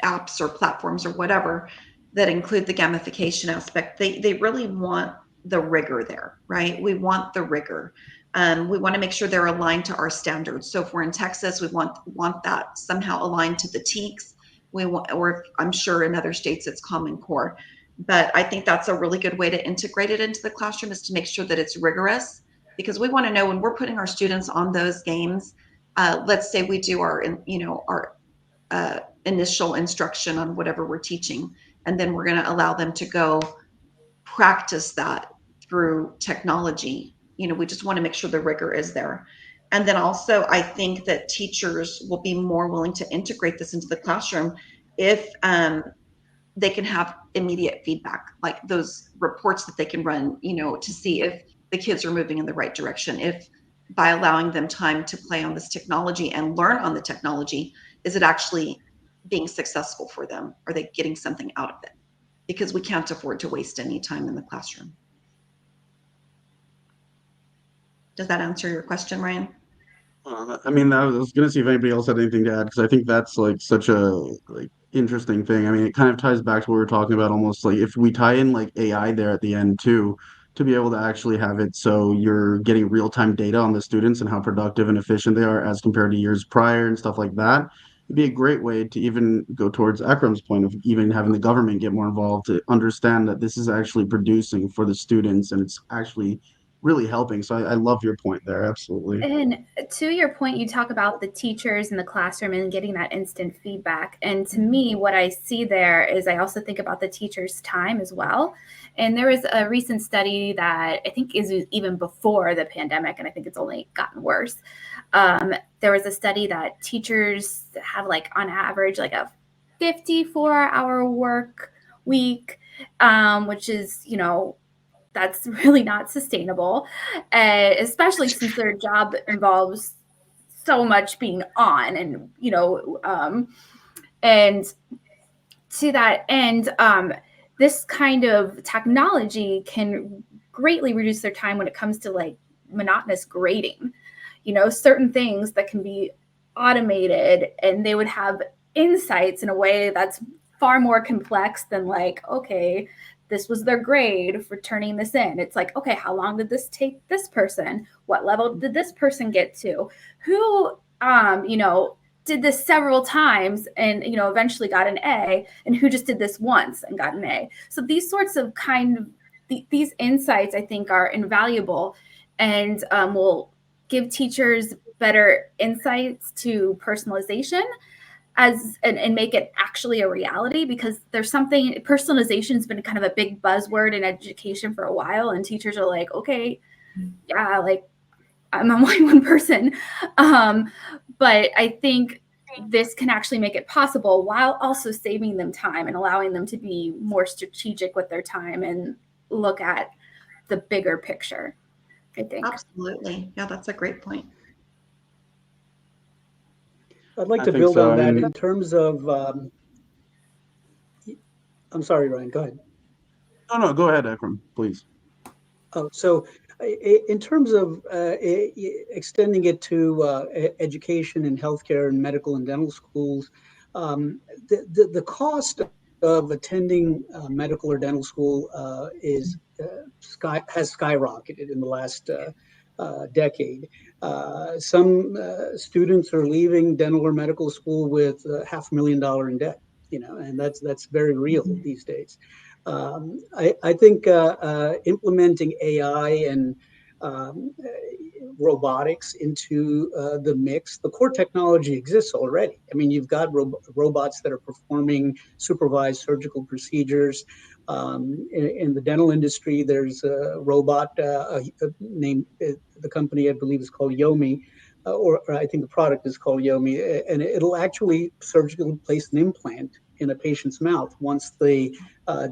apps or platforms or whatever that include the gamification aspect, they really want the rigor there, right? We want the rigor. We want to make sure they're aligned to our standards. So if we're in Texas, we want that somehow aligned to the TEKS. Or I'm sure in other states it's Common Core. But I think that's a really good way to integrate it into the classroom, is to make sure that it's rigorous, because we want to know when we're putting our students on those games. Let's say we do our initial instruction on whatever we're teaching, and then we're going to allow them to go practice that through technology. We just want to make sure the rigor is there. And then also, I think that teachers will be more willing to integrate this into the classroom if they can have immediate feedback, like those reports that they can run, to see if the kids are moving in the right direction. If by allowing them time to play on this technology and learn on the technology, is it actually being successful for them? Are they getting something out of it? Because we can't afford to waste any time in the classroom. Does that answer your question, Ryan?
I mean, I was gonna see if anybody else had anything to add, because I think that's like such a like interesting thing. I mean, it kind of ties back to what we were talking about, almost like if we tie in like AI there at the end too, to be able to actually have it so you're getting real-time data on the students and how productive and efficient they are as compared to years prior and stuff like that. It'd be a great way to even go towards Akram's point of even having the government get more involved to understand that this is actually producing for the students and it's actually really helping. So I love your point there. Absolutely.
And to your point, you talk about the teachers in the classroom and getting that instant feedback. And to me, what I see there is I also think about the teacher's time as well. And there was a recent study that I think is even before the pandemic, and I think it's only gotten worse. There was a study that teachers have, like, on average, like a 54-hour work week, which is, that's really not sustainable, especially since their job involves so much being on, and to that end, this kind of technology can greatly reduce their time when it comes to, like, monotonous grading. Certain things that can be automated, and they would have insights in a way that's far more complex than, like, okay, this was their grade for turning this in. It's like, okay, how long did this take this person? What level did this person get to? Who, did this several times and, eventually got an A, and who just did this once and got an A. So these sorts of these insights, I think, are invaluable, and will give teachers better insights to personalization and make it actually a reality, because there's something, personalization has been kind of a big buzzword in education for a while, and teachers are like, okay, yeah, like, I'm only one person. But I think this can actually make it possible while also saving them time and allowing them to be more strategic with their time and look at the bigger picture, I think.
Absolutely. Yeah, that's a great point.
I'd like
I
to
think
build
so.
on that
And
in terms of, I'm sorry, Ryan, go ahead.
no, go ahead, Akram, please.
Oh, so in terms of extending it to education and healthcare and medical and dental schools, the cost of attending medical or dental school has skyrocketed in the last decade. Some students are leaving dental or medical school with $500,000 in debt, and that's very real these days. I think implementing AI and robotics into the mix. The core technology exists already. I mean, you've got robots that are performing supervised surgical procedures. In the dental industry, there's a robot named, the company I believe is called Yomi, or I think the product is called Yomi, and it'll actually surgically place an implant in a patient's mouth. Once the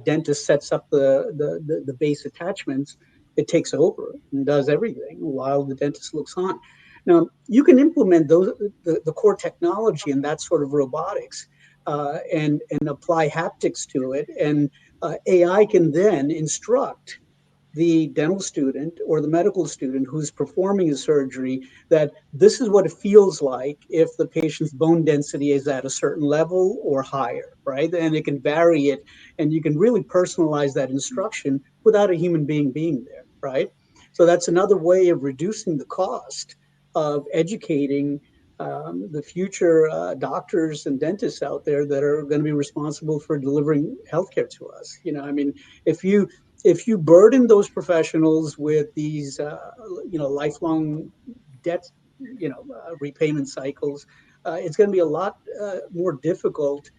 dentist sets up the base attachments, it takes over and does everything while the dentist looks on. Now, you can implement the core technology and that sort of robotics and apply haptics to it, and AI can then instruct the dental student or the medical student who's performing a surgery that this is what it feels like if the patient's bone density is at a certain level or higher, right? And it can vary it, and you can really personalize that instruction without a human being being there, right? So that's another way of reducing the cost of educating the future doctors and dentists out there that are going to be responsible for delivering healthcare to us. I mean, if you burden those professionals with these, lifelong debt, repayment cycles, it's going to be a lot more difficult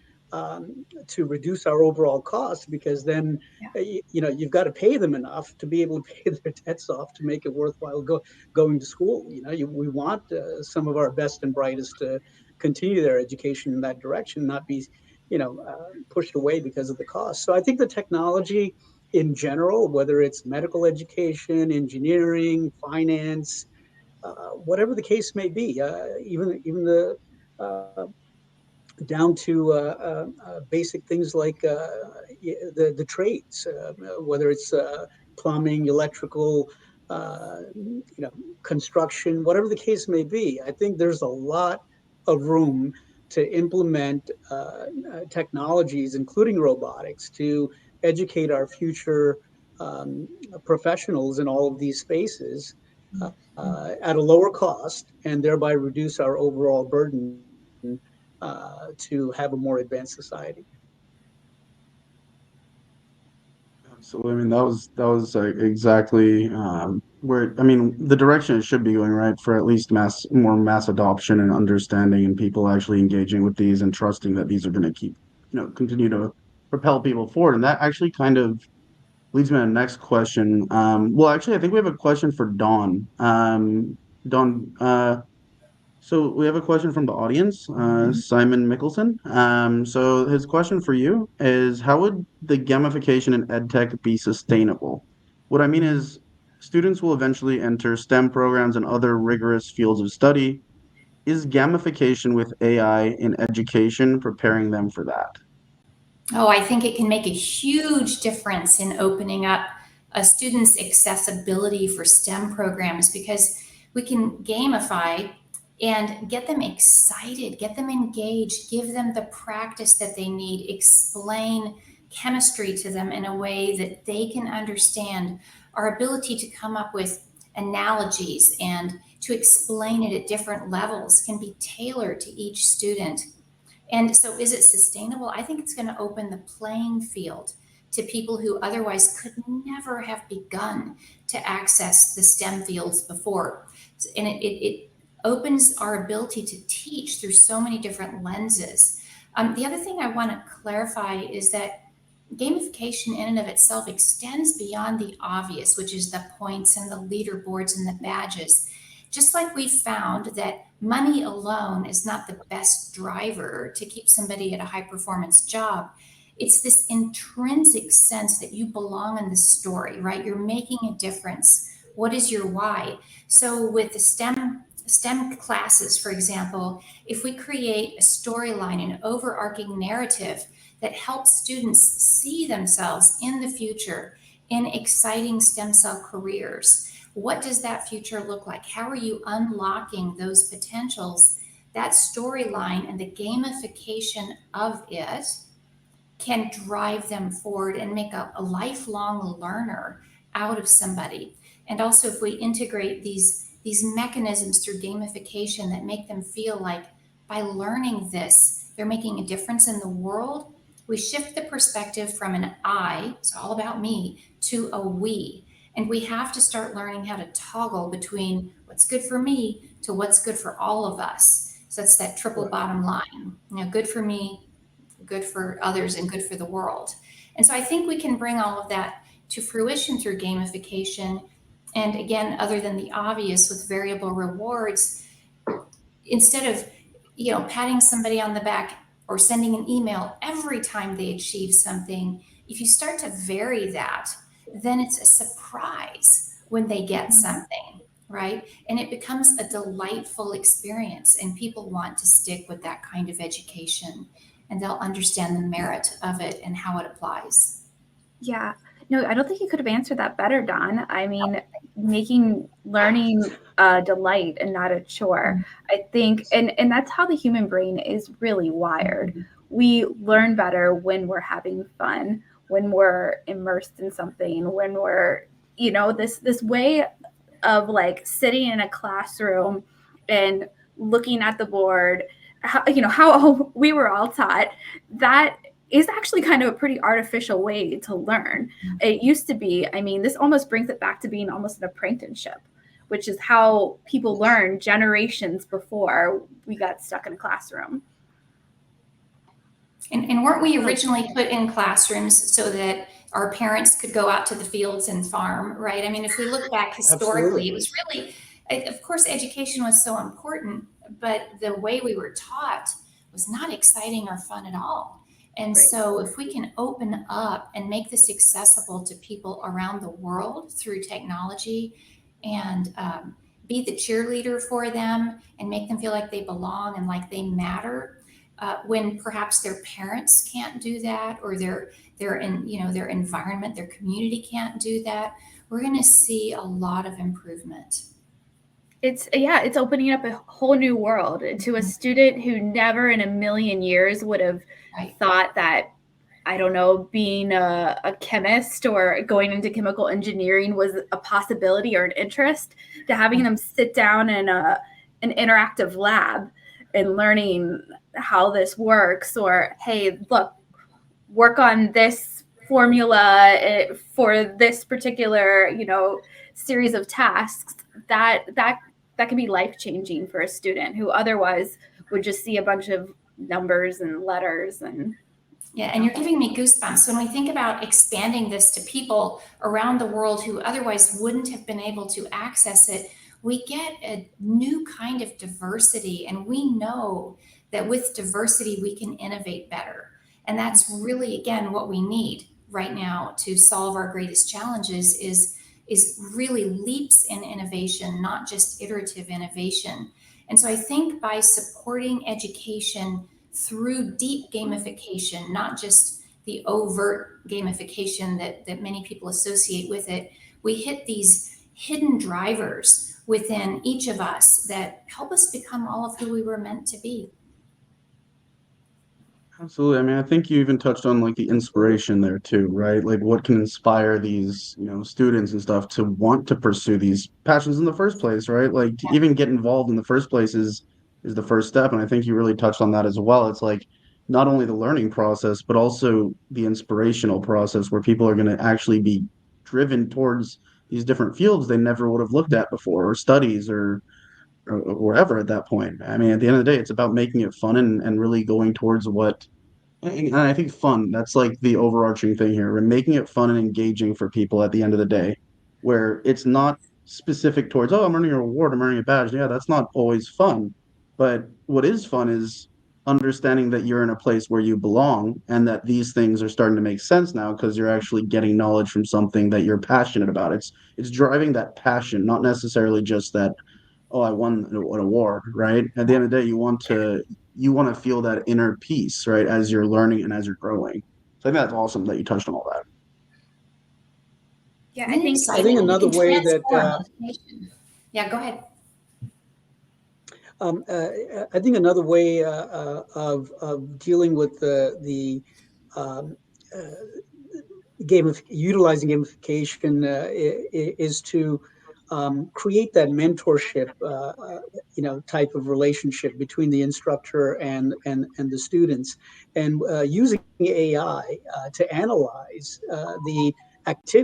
to reduce our overall costs, because then, you've got to pay them enough to be able to pay their debts off to make it worthwhile going to school. We want some of our best and brightest to continue their education in that direction, not be, pushed away because of the cost. So I think the technology in general, whether it's medical education, engineering, finance, whatever the case may be, even the down to basic things like the trades, whether it's plumbing, electrical, construction, whatever the case may be. I think there's a lot of room to implement technologies, including robotics, to educate our future professionals in all of these spaces at a lower cost, and thereby reduce our overall burden to have a more advanced society.
Absolutely. I mean, that was exactly where, I mean, the direction it should be going, right? For at least more mass adoption and understanding, and people actually engaging with these and trusting that these are going to continue to propel people forward. And that actually kind of leads me to the next question. Well, actually, I think we have a question for Dawn. Dawn, so we have a question from the audience, Simon Mickelson. So his question for you is, how would the gamification in EdTech be sustainable? What I mean is, students will eventually enter STEM programs and other rigorous fields of study. Is gamification with AI in education preparing them for that?
Oh, I think it can make a huge difference in opening up a student's accessibility for STEM programs, because we can gamify and get them excited, get them engaged, give them the practice that they need, explain chemistry to them in a way that they can understand. Our ability to come up with analogies and to explain it at different levels can be tailored to each student. And so, is it sustainable? I think it's going to open the playing field to people who otherwise could never have begun to access the STEM fields before. And it opens our ability to teach through so many different lenses. The other thing I want to clarify is that gamification in and of itself extends beyond the obvious, which is the points and the leaderboards and the badges. Just like we found that money alone is not the best driver to keep somebody at a high performance job, it's this intrinsic sense that you belong in the story, right? You're making a difference. What is your why? So with the STEM classes, for example, if we create a storyline, an overarching narrative that helps students see themselves in the future in exciting stem cell careers, what does that future look like? How are you unlocking those potentials? That storyline and the gamification of it can drive them forward and make a lifelong learner out of somebody. And also, if we integrate these mechanisms through gamification that make them feel like by learning this, they're making a difference in the world, we shift the perspective from an I, it's all about me, to a we. And we have to start learning how to toggle between what's good for me to what's good for all of us. So it's that triple bottom line, good for me, good for others, and good for the world. And so I think we can bring all of that to fruition through gamification. And again, other than the obvious with variable rewards, instead of patting somebody on the back or sending an email every time they achieve something, if you start to vary that, then it's a surprise when they get something, right? And it becomes a delightful experience, and people want to stick with that kind of education, and they'll understand the merit of it and how it applies.
Yeah. No, I don't think you could have answered that better, Don. I mean, making learning a delight and not a chore. I think, and that's how the human brain is really wired. We learn better when we're having fun, when we're immersed in something, when we're, this way of like sitting in a classroom and looking at the board, how we were all taught, that is actually kind of a pretty artificial way to learn. It used to be, I mean, this almost brings it back to being almost an apprenticeship, which is how people learned generations before we got stuck in a classroom.
And weren't we originally put in classrooms so that our parents could go out to the fields and farm, right? I mean, if we look back historically, Absolutely. It was really, of course, education was so important, but the way we were taught was not exciting or fun at all. And Right. So if we can open up and make this accessible to people around the world through technology, and be the cheerleader for them and make them feel like they belong and like they matter, when perhaps their parents can't do that, or their environment, their community can't do that, we're going to see a lot of improvement.
It's opening up a whole new world to a student who never in a million years would have Right. thought that, I don't know, being a chemist or going into chemical engineering was a possibility or an interest, to having them sit down in an interactive lab and learning how this works, or, hey, look, work on this formula for this particular, series of tasks. That can be life-changing for a student who otherwise would just see a bunch of numbers and letters. And
yeah, and you're giving me goosebumps when we think about expanding this to people around the world who otherwise wouldn't have been able to access it. We get a new kind of diversity, and we know that with diversity we can innovate better. And that's really, again, what we need right now to solve our greatest challenges is really leaps in innovation, not just iterative innovation. And so I think by supporting education through deep gamification, not just the overt gamification that many people associate with it, we hit these hidden drivers within each of us that help us become all of who we were meant to be.
Absolutely. I mean, I think you even touched on like the inspiration there too, right? Like what can inspire these, students and stuff to want to pursue these passions in the first place, right? Like to even get involved in the first place is the first step. And I think you really touched on that as well. It's like not only the learning process, but also the inspirational process where people are going to actually be driven towards these different fields they never would have looked at before, or studies, or wherever at that point. I mean, at the end of the day, it's about making it fun and really going towards what, and I think fun, that's like the overarching thing here. We're making it fun and engaging for people at the end of the day, where it's not specific towards, oh, I'm earning a reward, I'm earning a badge. Yeah, that's not always fun. But what is fun is understanding that you're in a place where you belong and that these things are starting to make sense now because you're actually getting knowledge from something that you're passionate about. It's driving that passion, not necessarily just that, oh, I won an award, right? At the end of the day, you want to feel that inner peace, right, as you're learning and as you're growing. So I think that's awesome that you touched on all that.
Yeah,
I think another way that
yeah, go ahead.
I think another way of dealing with the utilizing gamification is to create that mentorship, type of relationship between the instructor and the students, and using AI to analyze the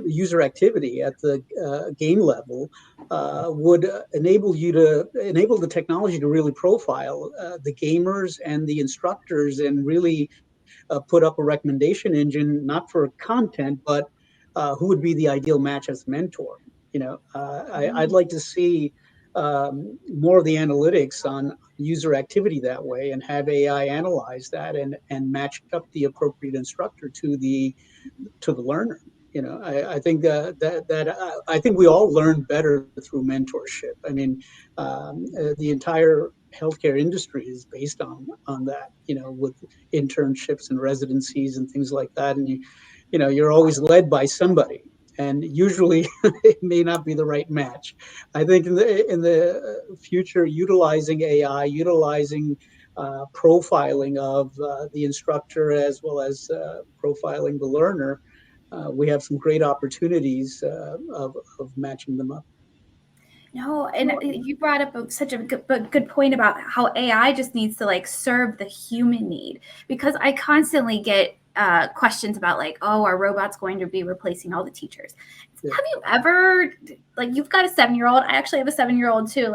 user activity at the game level would enable the technology to really profile the gamers and the instructors, and really put up a recommendation engine, not for content, but who would be the ideal match as a mentor. I'd like to see more of the analytics on user activity that way, and have AI analyze that and match up the appropriate instructor to the learner. I think that I think we all learn better through mentorship. I mean, the entire healthcare industry is based on that. With internships and residencies and things like that, and you're always led by somebody, and usually it may not be the right match. I think in the future, utilizing AI, utilizing profiling of the instructor, as well as profiling the learner, we have some great opportunities of matching them up.
No, and you brought up such a good point about how AI just needs to serve the human need, because I constantly get questions about oh, are robots going to be replacing all the teachers? Yeah. Have you ever, you've got a 7-year-old, I actually have a 7-year-old too,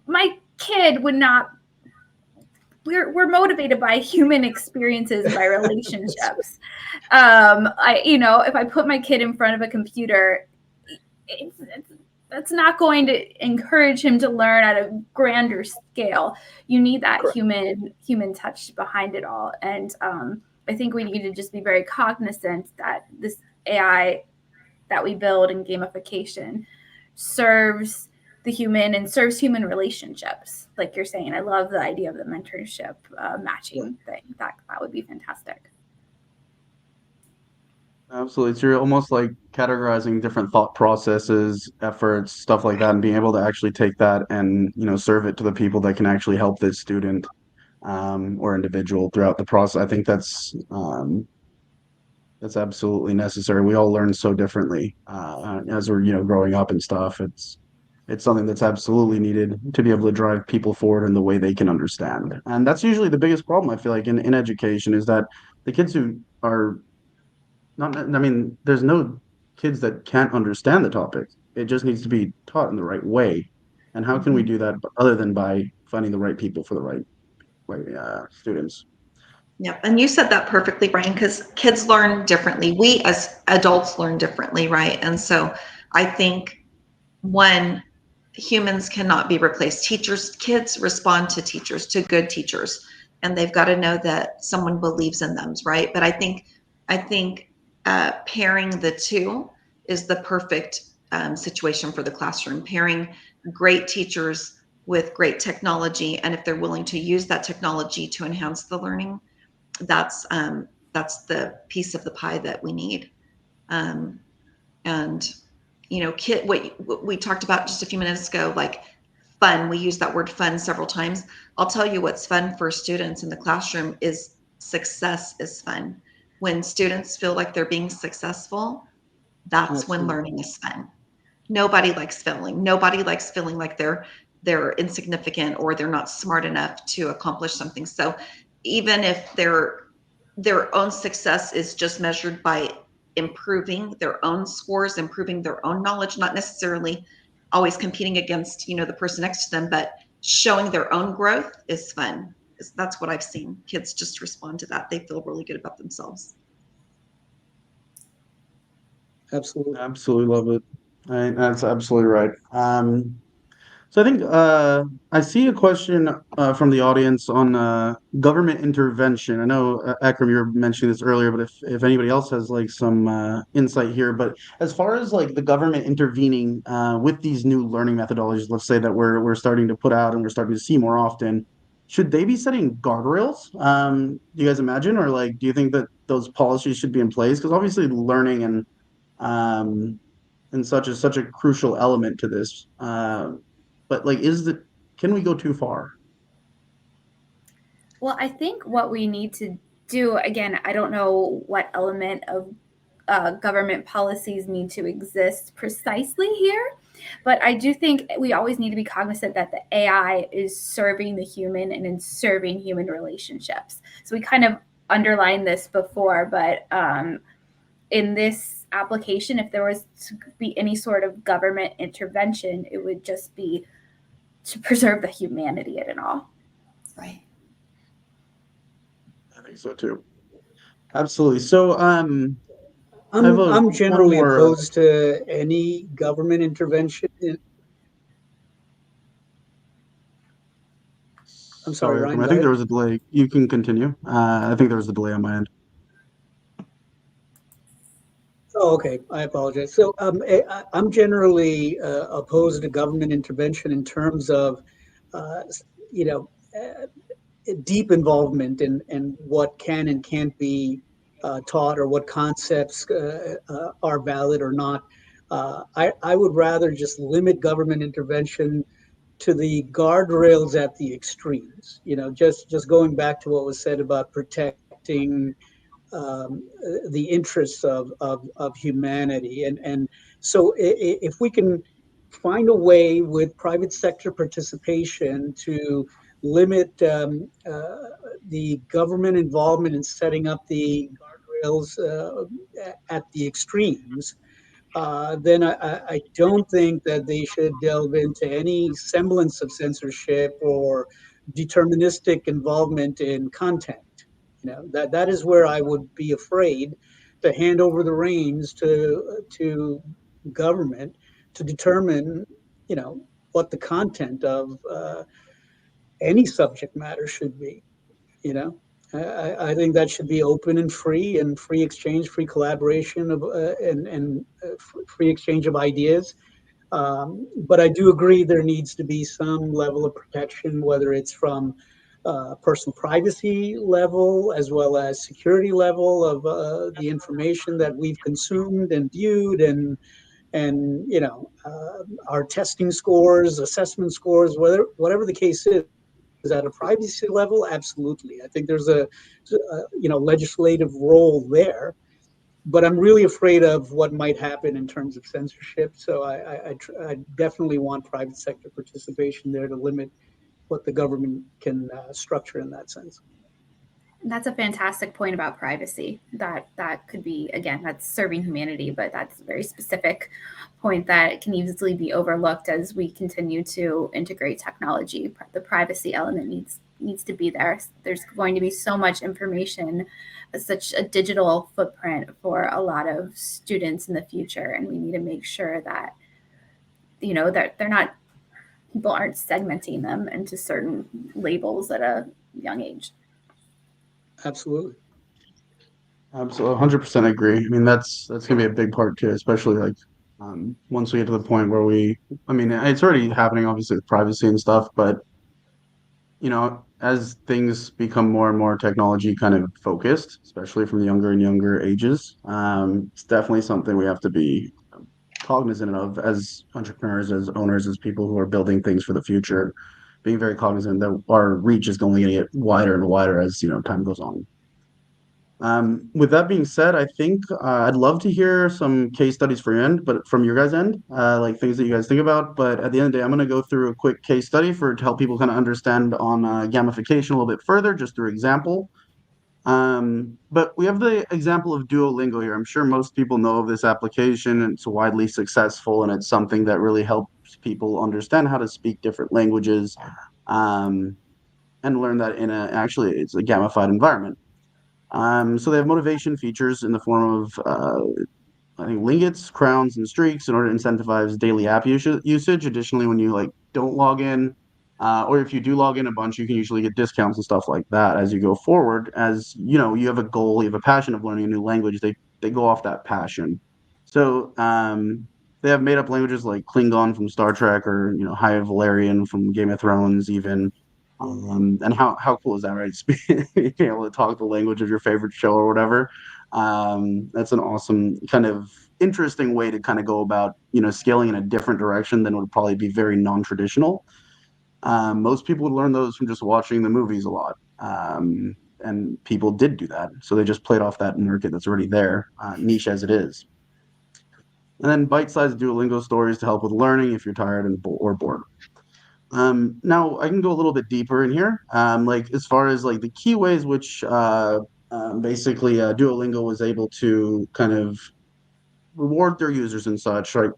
my kid would not, we're motivated by human experiences and by relationships. If I put my kid in front of a computer, that's not going to encourage him to learn at a grander scale. You need that human touch behind it all. And I think we need to just be very cognizant that this AI that we build in gamification serves the human and serves human relationships. Like you're saying, I love the idea of the mentorship matching thing. That would be fantastic.
Absolutely. So you're almost categorizing different thought processes, efforts, stuff like that, and being able to actually take that and, serve it to the people that can actually help this student or individual throughout the process. I think that's absolutely necessary. We all learn so differently as we're, growing up and stuff. It's something that's absolutely needed to be able to drive people forward in the way they can understand. And that's usually the biggest problem, I feel like, in education, is that the kids who are not, I mean, there's no kids that can't understand the topic. It just needs to be taught in the right way. And how can we do that other than by finding the right people for the right students?
Yeah, and you said that perfectly, Brian, because kids learn differently. We as adults learn differently, right? And so I think, one, humans cannot be replaced. Kids respond to teachers, to good teachers, and they've got to know that someone believes in them, right? But I think pairing the two is the perfect situation for the classroom. Pairing great teachers with great technology, and if they're willing to use that technology to enhance the learning, that's the piece of the pie that we need. And what we talked about just a few minutes ago, fun. We use that word fun several times. I'll tell you what's fun for students in the classroom is success is fun. When students feel like they're being successful, that's when learning is fun. Nobody likes failing. Nobody likes feeling like they're insignificant or they're not smart enough to accomplish something. So even if their own success is just measured by improving their own scores, improving their own knowledge, not necessarily always competing against the person next to them, but showing their own growth is fun. That's what I've seen. Kids just respond to that. They feel really good about themselves.
Absolutely
love it. That's absolutely right. So I think I see a question from the audience on government intervention. I know, Akram, you were mentioning this earlier, but if anybody else has some insight here, but as far as the government intervening with these new learning methodologies, let's say that we're starting to put out and we're starting to see more often, should they be setting guardrails? Do you guys imagine, or do you think that those policies should be in place? Because obviously learning and such is such a crucial element to this. But can we go too far?
Well, I think what we need to do, again, I don't know what element of government policies need to exist precisely here, but I do think we always need to be cognizant that the AI is serving the human and in serving human relationships. So we kind of underlined this before, but in this application, if there was to be any sort of government intervention, it would just be to preserve the humanity in it all.
Right.
I think so too. Absolutely. So, I have
I'm
one
generally
more.
opposed to any government intervention. I'm sorry,
Sorry,
Ryan,
I
go
think
ahead.
there was a delay. You can continue. I think there was a delay on my end.
Oh, okay. I apologize. So I'm generally opposed to government intervention in terms of, uh, you know, deep involvement in what can and can't be taught, or what concepts are valid or not. I would rather just limit government intervention to the guardrails at the extremes. Just going back to what was said about protecting the interests of humanity. And so if we can find a way with private sector participation to limit the government involvement in setting up the guardrails at the extremes, then I don't think that they should delve into any semblance of censorship or deterministic involvement in content. That is where I would be afraid to hand over the reins to government to determine, what the content of any subject matter should be. You know, I think that should be open and free exchange, free collaboration of and free exchange of ideas. But I do agree there needs to be some level of protection, whether it's from personal privacy level as well as security level of the information that we've consumed and viewed, and our testing scores, assessment scores, whatever the case is at a privacy level. Absolutely, I think there's a legislative role there, but I'm really afraid of what might happen in terms of censorship. So I definitely want private sector participation there to limit what the government can structure in that sense.
That's a fantastic point about privacy. That could be, again, that's serving humanity, but that's a very specific point that can easily be overlooked as we continue to integrate technology. The privacy element needs to be there. There's going to be so much information, such a digital footprint for a lot of students in the future, and we need to make sure that that they're not, people aren't segmenting them into certain labels at a young age.
Absolutely.
Absolutely, 100% agree. I mean, that's gonna be a big part too, especially like once we get to the point where I mean, it's already happening obviously with privacy and stuff, but as things become more and more technology kind of focused, especially from the younger and younger ages, it's definitely something we have to be cognizant of as entrepreneurs, as owners, as people who are building things for the future, being very cognizant that our reach is only going to get wider and wider as time goes on. With that being said, I think I'd love to hear some case studies for your end, but from your guys' end, like things that you guys think about. But at the end of the day, I'm going to go through a quick case study to help people kind of understand on gamification a little bit further, just through example. But we have the example of Duolingo here. I'm sure most people know of this application. It's widely successful, and it's something that really helps people understand how to speak different languages, um, and learn that actually it's a gamified environment. So they have motivation features in the form of I think lingots, crowns, and streaks in order to incentivize daily app usage. Additionally, when you like don't log in, or if you do log in a bunch, you can usually get discounts and stuff like that as you go forward. As you have a goal, you have a passion of learning a new language. They go off that passion. So they have made up languages like Klingon from Star Trek, or High Valerian from Game of Thrones, even. And how cool is that, right? Being able to talk the language of your favorite show or whatever. That's an awesome kind of interesting way to kind of go about scaling in a different direction than would probably be very non-traditional. Most people would learn those from just watching the movies a lot, and people did do that, so they just played off that market that's already there, niche as it is. And then bite-sized Duolingo stories to help with learning if you're tired or bored. Now I can go a little bit deeper in here, like as far as like the key ways which basically, Duolingo was able to kind of reward their users and such, right?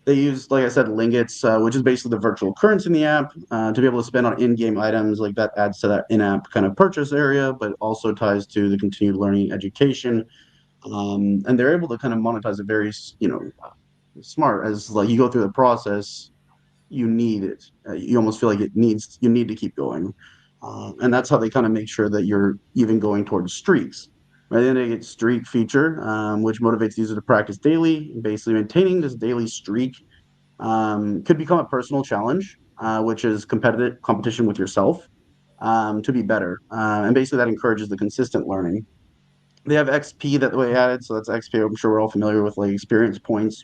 They use, like I said, Lingits, which is basically the virtual currency in the app, to be able to spend on in-game items. Like that adds to that in-app kind of purchase area, but also ties to the continued learning education. And they're able to kind of monetize it very, smart as like you go through the process, you need it. You almost feel like you need to keep going. And that's how they kind of make sure that you're even going towards streaks. Right, then they get streak feature, which motivates the user to practice daily. Basically, maintaining this daily streak could become a personal challenge, which is competitive competition with yourself to be better. And basically, that encourages the consistent learning. They have XP that way added, so that's XP. I'm sure we're all familiar with, like experience points.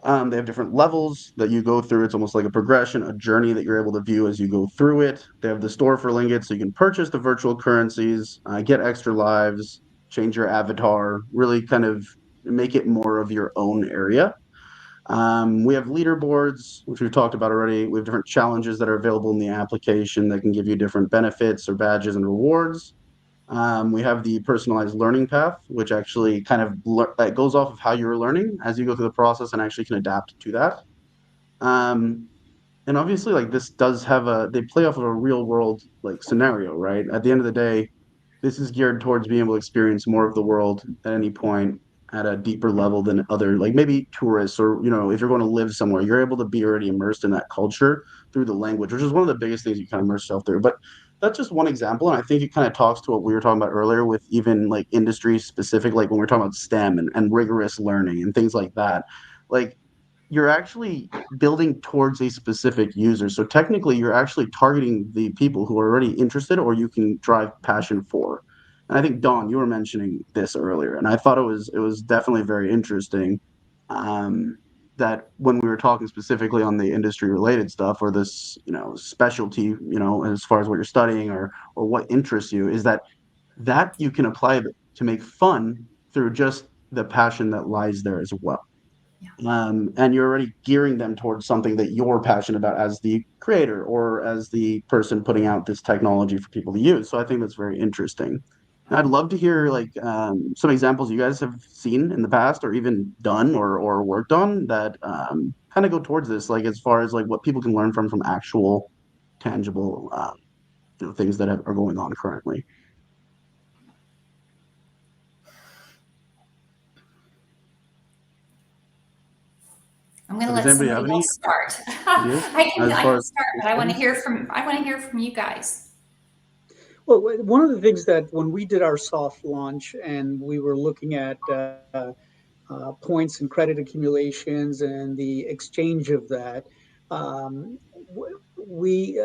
They have different levels that you go through. It's almost like a progression, a journey that you're able to view as you go through it. They have the store for Lingots, so you can purchase the virtual currencies, get extra lives, change your avatar, really kind of make it more of your own area. We have leaderboards, which we've talked about already. We have different challenges that are available in the application that can give you different benefits or badges and rewards. We have the personalized learning path, which actually kind of goes off of how you're learning as you go through the process and actually can adapt to that. Um, and obviously, like this does have they play off of a real world like scenario, right? At the end of the day, this is geared towards being able to experience more of the world at any point at a deeper level than other, like maybe tourists or, if you're going to live somewhere, you're able to be already immersed in that culture through the language, which is one of the biggest things you kind of immerse yourself through. But that's just one example. And I think it kind of talks to what we were talking about earlier with even like industry specific, like when we're talking about STEM and rigorous learning and things like that. Like you're actually building towards a specific user. So technically, you're actually targeting the people who are already interested or you can drive passion for. And I think Dawn, you were mentioning this earlier, and I thought it was definitely very interesting that when we were talking specifically on the industry related stuff or this, specialty, as far as what you're studying or what interests you, is that you can apply to make fun through just the passion that lies there as well. And you're already gearing them towards something that you're passionate about as the creator or as the person putting out this technology for people to use. So I think that's very interesting. And I'd love to hear like some examples you guys have seen in the past or even done or worked on that kind of go towards this, like as far as like what people can learn from actual tangible things that are going on currently.
I'm going to
Does
let
anybody have
somebody
any
else start.
ideas
I
as far
can
as
start, but I want to hear from you guys.
Well, one of the things that when we did our soft launch and we were looking at points and credit accumulations and the exchange of that, um, we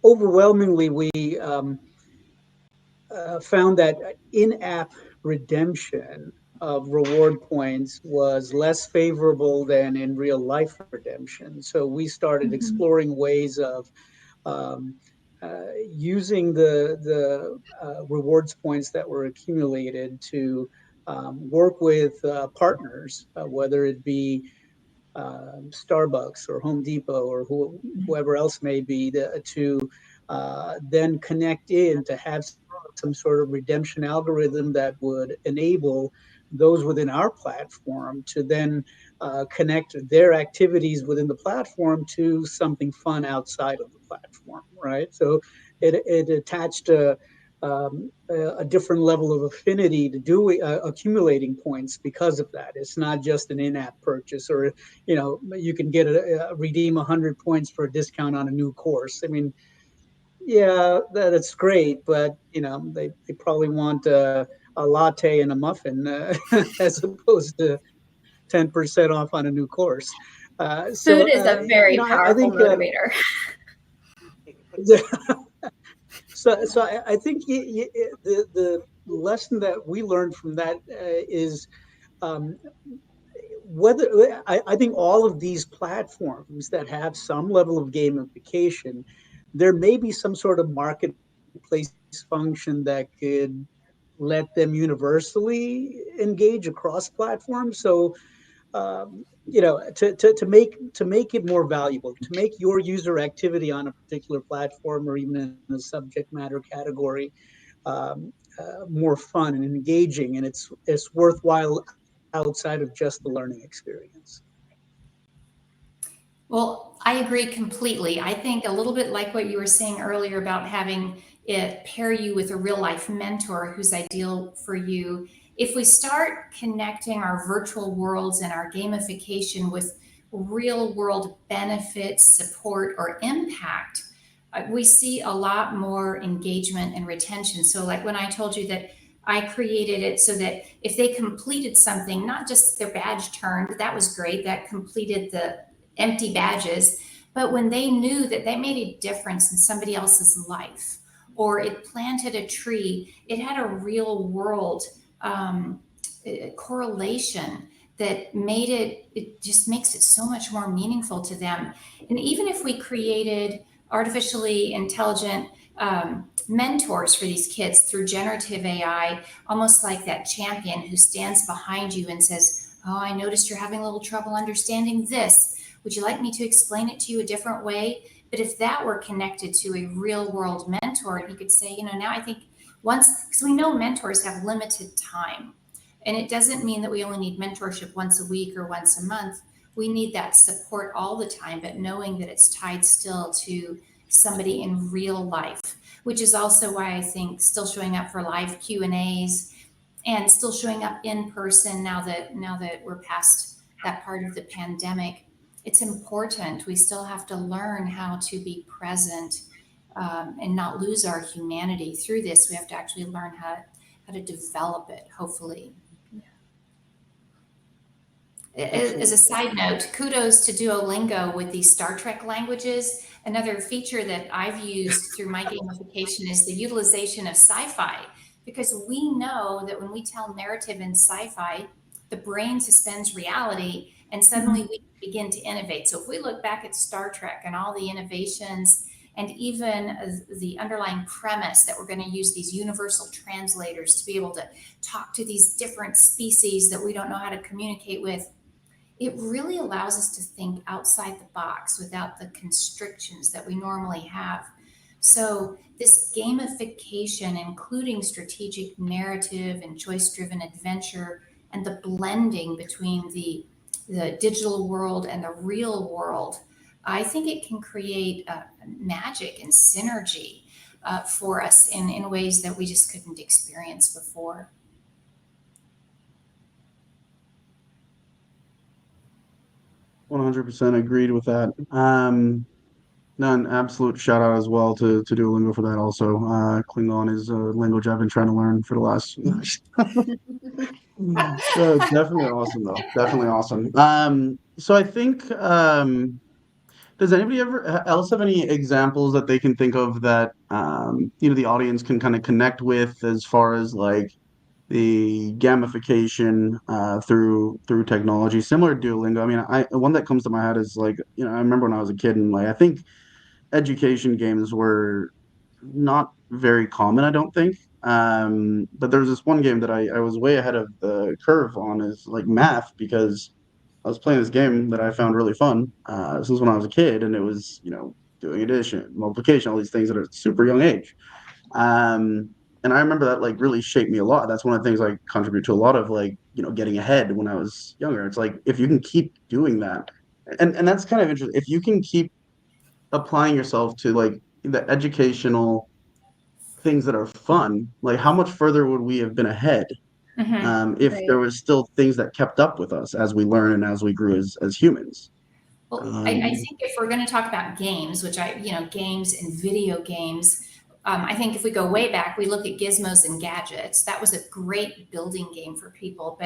overwhelmingly we found that in-app redemption of reward points was less favorable than in real life redemption. So we started
Mhm.
exploring ways of um, using the rewards points that were accumulated to work with partners, whether it be Starbucks or Home Depot or whoever else may be, to then connect in to have some sort of redemption algorithm that would enable those within our platform to then connect their activities within the platform to something fun outside of the platform, right? So it attached a different level of affinity to do accumulating points because of that. It's not just an in-app purchase, or you can get redeem 100 points for a discount on a new course. I mean, yeah, that's great, but they probably want a latte and a muffin as opposed to 10% off on a new course.
Food is a very
I
powerful
think
motivator.
I think the lesson that we learned from that is um, whether I think all of these platforms that have some level of gamification, there may be some sort of marketplace function that could let them universally engage across platforms. So to make it more valuable, to make your user activity on a particular platform or even in a subject matter category more fun and engaging, and it's worthwhile outside of just the learning experience.
Well, I agree completely. I think a little bit like what you were saying earlier about having it pair you with a real life mentor who's ideal for you. If we start connecting our virtual worlds and our gamification with real world benefits, support, or impact, we see a lot more engagement and retention. So, like when I told you that I created it so that if they completed something, not just their badge turned, that was great, that completed the empty badges, but when they knew that they made a difference in somebody else's life, or it planted a tree, it had a real world correlation that made it just makes it so much more meaningful to them. And even if we created artificially intelligent mentors for these kids through generative AI, almost like that champion who stands behind you and says, "Oh, I noticed you're having a little trouble understanding this. Would you like me to explain it to you a different way?" But if that were connected to a real world mentor, and he could say, now I think once, because we know mentors have limited time. And it doesn't mean that we only need mentorship once a week or once a month. We need that support all the time, but knowing that it's tied still to somebody in real life, which is also why I think still showing up for live Q&As and still showing up in person now that we're past that part of the pandemic, it's important. We still have to learn how to be present and not lose our humanity through this. We have to actually learn how to develop it, hopefully. As a side note, kudos to Duolingo with these Star Trek languages. Another feature that I've used through my gamification is the utilization of sci-fi, because we know that when we tell narrative in sci-fi, the brain suspends reality and suddenly we begin to innovate. So if we look back at Star Trek and all the innovations and even the underlying premise that we're going to use these universal translators to be able to talk to these different species that we don't know how to communicate with, it really allows us to think outside the box without the constrictions that we normally have. So this gamification, including strategic narrative and choice-driven adventure, and the blending between the digital world and the real world, I think it can create magic and synergy for us in ways that we just couldn't experience before.
100% agreed with that. An absolute shout out as well to Duolingo for that also. Klingon is a language I've been trying to learn for the last definitely awesome though. Definitely awesome. So I think does anybody ever else have any examples that they can think of that the audience can kind of connect with as far as like the gamification through technology, similar to Duolingo? I mean, one that comes to my head is like, I remember when I was a kid and like I think education games were not very common, I don't think. But there's this one game that I was way ahead of the curve on is like math, because I was playing this game that I found really fun since when I was a kid, and it was, doing addition, multiplication, all these things at a super young age. Um, and I remember that like really shaped me a lot. That's one of the things I contribute to a lot of, like, getting ahead when I was younger. It's like if you can keep doing that, and that's kind of interesting. If you can keep applying yourself to like the educational things that are fun, like how much further would we have been ahead if
Right.
there was still things that kept up with us as we learn and as we grew as humans?
Well, I think if we're going to talk about games, which games and video games, I think if we go way back, we look at Gizmos and Gadgets. That was a great building game for people.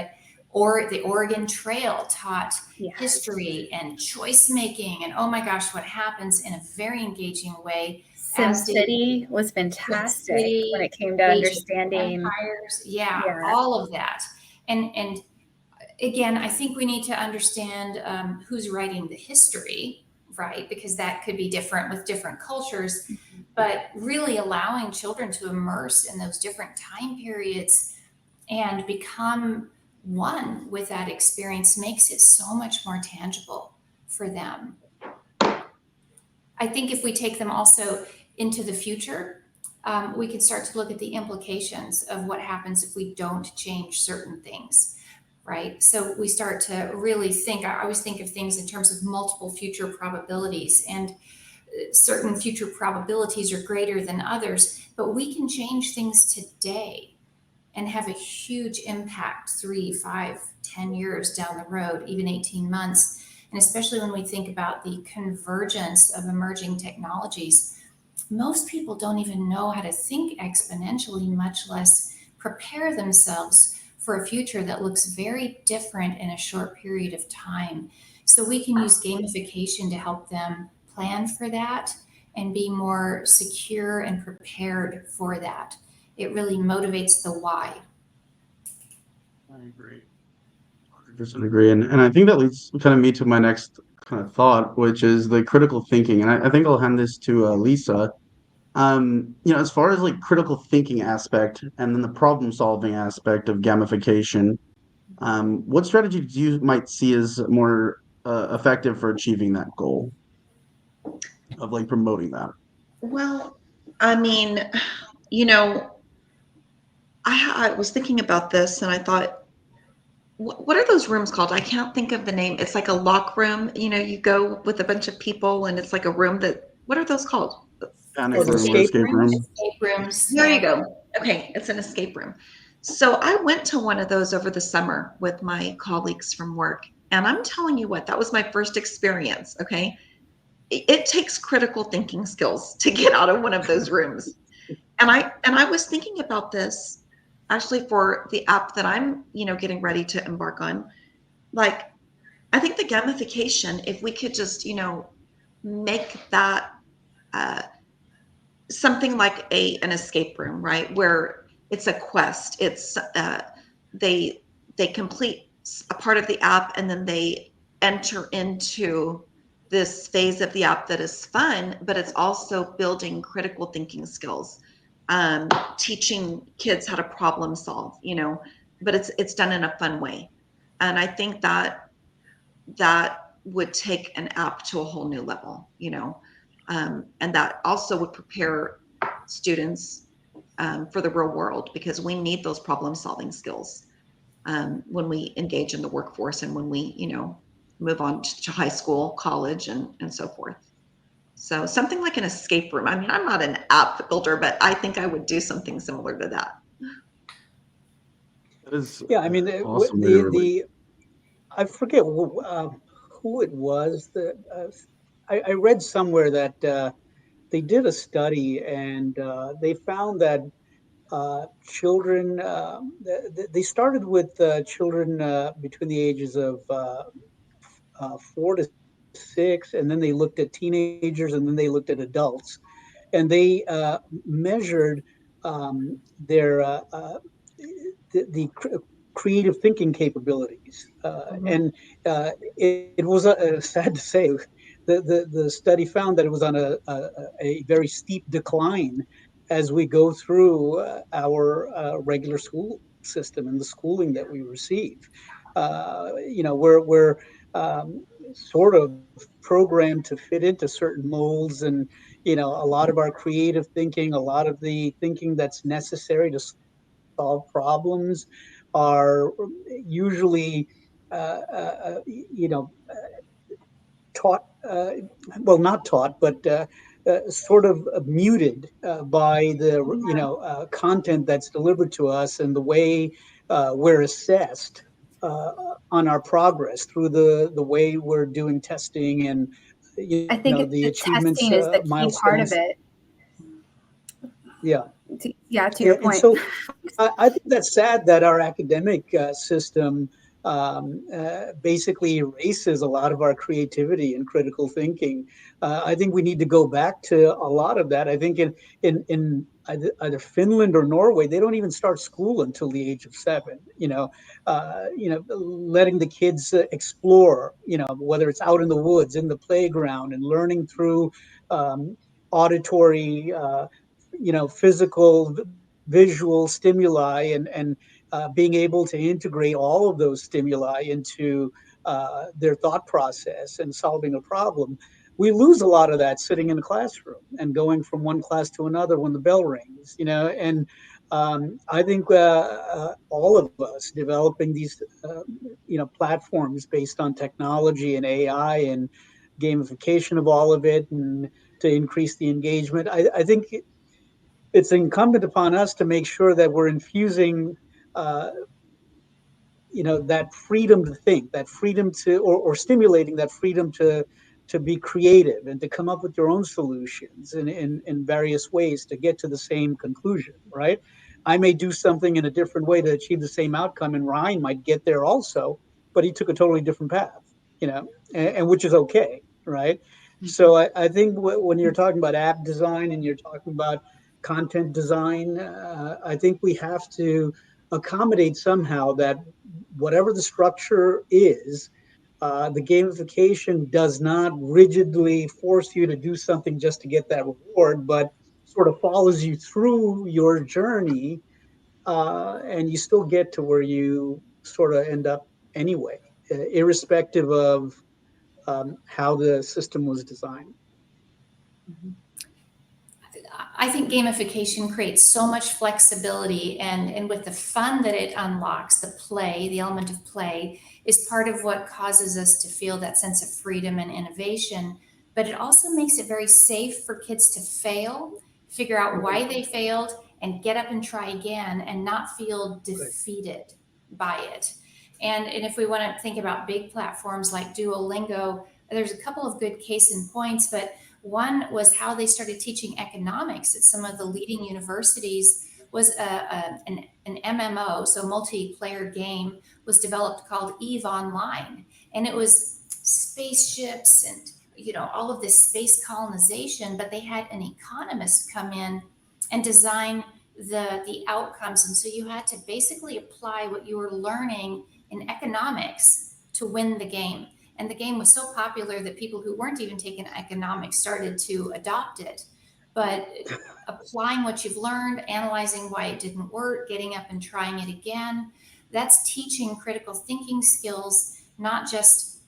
Or the Oregon Trail taught history and choice making, and oh my gosh, what happens in a very engaging way.
SimCity was fantastic when it came to understanding
empires. Yeah, all of that. And again, I think we need to understand who's writing the history, right? Because that could be different with different cultures, but really allowing children to immerse in those different time periods and become one with that experience makes it so much more tangible for them. I think if we take them also into the future, we could start to look at the implications of what happens if we don't change certain things, right? So we start to really think. I always think of things in terms of multiple future probabilities, and certain future probabilities are greater than others, but we can change things today and have a huge impact 3, 5, 10 years down the road, even 18 months. And especially when we think about the convergence of emerging technologies, most people don't even know how to think exponentially, much less prepare themselves for a future that looks very different in a short period of time. So we can use gamification to help them plan for that and be more secure and prepared for that. It really motivates the why.
I agree. 100% agree. And I think that leads kind of me to my next kind of thought, which is the critical thinking. And I think I'll hand this to Lisa. As far as like critical thinking aspect and then the problem solving aspect of gamification, what strategy do you might see as more effective for achieving that goal of like promoting that?
Well, I mean, you know, I was thinking about this and I thought, what are those rooms called? I can't think of the name. It's like a lock room. You go with a bunch of people and it's like a room what are those called?
Panic
Or the
room or
escape
escape room?
rooms?
Escape rooms.
There you
Yeah.
go. Okay, it's an escape room. So I went to one of those over the summer with my colleagues from work. And I'm telling you what, that was my first experience. Okay. It takes critical thinking skills to get out of one of those rooms. And I was thinking about this actually for the app that I'm, getting ready to embark on. Like, I think the gamification, if we could just, make that uh, something like an escape room, right? Where it's a quest. It's they complete a part of the app and then they enter into this phase of the app that is fun, but it's also building critical thinking skills, teaching kids how to problem solve, but it's done in a fun way. And I think that would take an app to a whole new level, and that also would prepare students for the real world, because we need those problem solving skills when we engage in the workforce and when we, move on to high school, college, and so forth. So something like an escape room. I mean, I'm not an app builder, but I think I would do something similar to that.
That is
Yeah, I mean,
awesome way to relate.
I forget who it was that I read somewhere that they did a study and they found that children they started with children between the ages of 4 to 6, and then they looked at teenagers, and then they looked at adults, and they measured their the creative thinking capabilities.
Mhm.
And it was sad to say, the study found that it was on a very steep decline as we go through our regular school system and the schooling that we receive. We're sort of programmed to fit into certain molds, and a lot of our creative thinking, a lot of the thinking that's necessary to solve problems are usually taught, well, not taught, but sort of muted by the content that's delivered to us and the way we're assessed uh, on our progress through the way we're doing testing and
I think
the
the
achievements
testing is the key part of
milestones.
it.
Yeah.
Yeah, to your
And
point.
so I think that's sad that our academic system basically erases a lot of our creativity and critical thinking. I think we need to go back to a lot of that. I think in either Finland or Norway, they don't even start school until the age of 7. Letting the kids explore. Whether it's out in the woods, in the playground, and learning through auditory. Physical, visual stimuli, and being able to integrate all of those stimuli into their thought process and solving a problem. we lose a lot of that sitting in the classroom and going from one class to another when the bell rings, and I think all of us developing these, platforms based on technology and AI and gamification of all of it, and to increase the engagement. I think it's incumbent upon us to make sure that we're infusing, uh, that freedom to think, that freedom to, or stimulating that freedom to be creative and to come up with your own solutions in various ways to get to the same conclusion, right? I may do something in a different way to achieve the same outcome, and Ryan might get there also, but he took a totally different path, and which is okay, right? So I think when you're talking about app design and you're talking about content design, I think we have to accommodate somehow that whatever the structure is, the gamification does not rigidly force you to do something just to get that reward, but sort of follows you through your journey, and you still get to where you sort of end up anyway, irrespective of how the system was designed.
I think gamification creates so much flexibility, and with the fun that it unlocks, the element of play is part of what causes us to feel that sense of freedom and innovation. But it also makes it very safe for kids to fail, figure out why they failed, and get up and try again and not feel defeated by it. And if we want to think about big platforms like Duolingo, there's a couple of good case in points, but one was how they started teaching economics at some of the leading universities. Was an MMO, so multiplayer game, was developed called Eve Online, and it was spaceships and all of this space colonization. But they had an economist come in and design the outcomes, and so you had to basically apply what you were learning in economics to win the game. And the game was so popular that people who weren't even taking economics started to adopt it. But applying what you've learned, analyzing why it didn't work, getting up and trying it again, that's teaching critical thinking skills, not just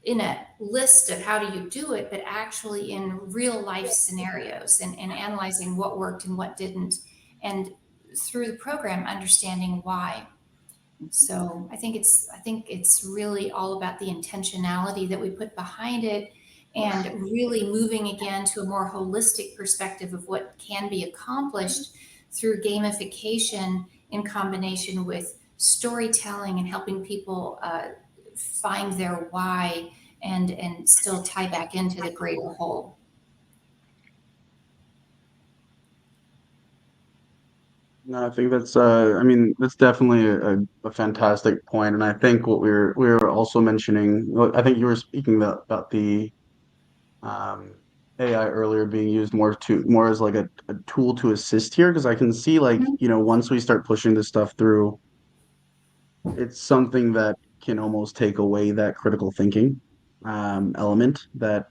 in a list of how do you do it, but actually in real life scenarios, and analyzing what worked and what didn't. And through the program, understanding why. So I think it's really all about the intentionality that we put behind it, and really moving again to a more holistic perspective of what can be accomplished through gamification in combination with storytelling and helping people find their why, and still tie back into the greater whole.
No, I think that's that's definitely a fantastic point. And I think what we were also mentioning, well, I think you were speaking about the um, AI earlier being used more as like a tool to assist here, because I can see, like, once we start pushing this stuff through, it's something that can almost take away that critical thinking element, that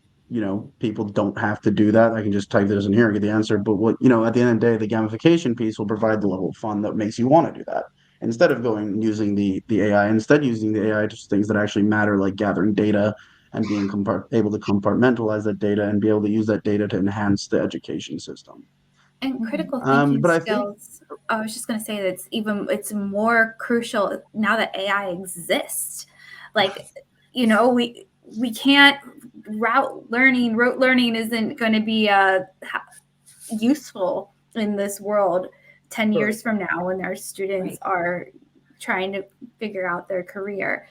people don't have to do that. I can just type this in here and get the answer. But what at the end of the day, the gamification piece will provide the level of fun that makes you want to do that, instead of going and using the AI. Instead, using the AI to things that actually matter, like gathering data and being able to compartmentalize that data and be able to use that data to enhance the education system.
And critical thinking
But I think,
skills, I was just going to say that it's more crucial now that AI exists. Like, we can't rote learning isn't going to be useful in this world 10 years from now when our students are trying to figure out their career.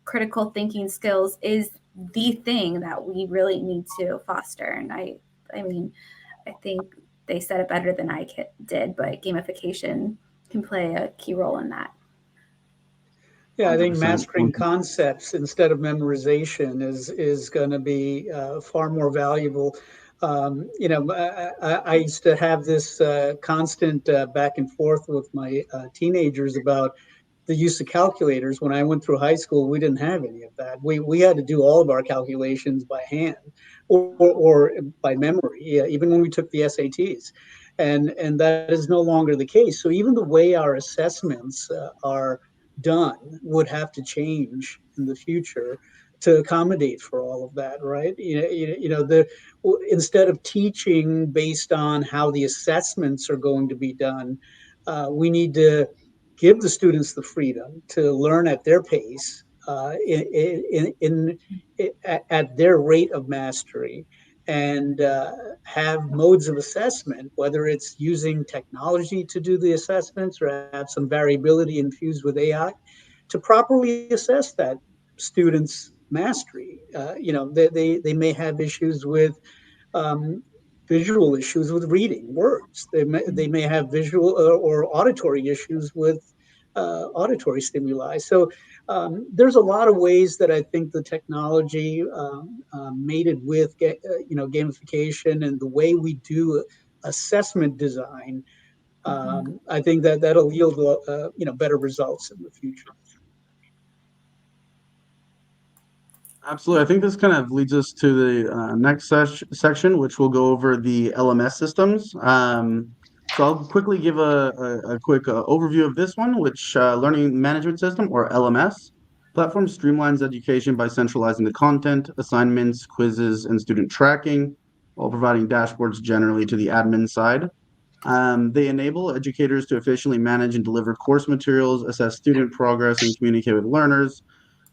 Critical thinking skills is the thing that we really need to foster. And I think they said it better than I did, but gamification can play a key role in that.
Yeah, I think
100%.
mastering concepts instead of memorization is going to be far more valuable. I used to have this constant back and forth with my teenagers about the use of calculators. When I went through high school, we didn't have any of that. We had to do all of our calculations by hand or by memory, yeah, even when we took the SATs. And that is no longer the case. So even the way our assessments are done would have to change in the future to accommodate for all of that, right? Instead of teaching based on how the assessments are going to be done, we need to give the students the freedom to learn at their pace, at their rate of mastery, and have modes of assessment, whether it's using technology to do the assessments or have some variability infused with AI, to properly assess that students' mastery. They may have issues with um, visual issues with reading words. They may have visual or auditory issues with auditory stimuli. So there's a lot of ways that I think the technology mated with gamification and the way we do assessment design. I think that that'll yield better results in the future.
Absolutely. I think this kind of leads us to the next section, which will go over the LMS systems. So I'll quickly give a quick overview of this one, which Learning Management System, or LMS, platform streamlines education by centralizing the content, assignments, quizzes, and student tracking, while providing dashboards generally to the admin side. They enable educators to efficiently manage and deliver course materials, assess student progress, and communicate with learners.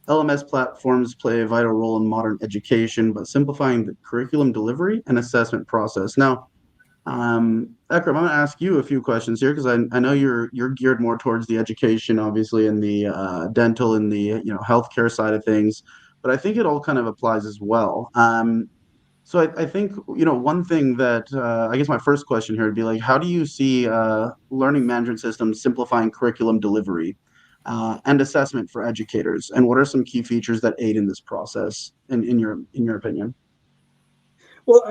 LMS platforms play a vital role in modern education, but simplifying the curriculum delivery and assessment process. Now, Ekram, I'm going to ask you a few questions here because I know you're geared more towards the education, obviously, and the dental and the healthcare side of things, but I think it all kind of applies as well. So I think one thing that I guess my first question here would be like, how do you see learning management systems simplifying curriculum delivery and assessment for educators, and what are some key features that aid in this process, in your opinion?
Well,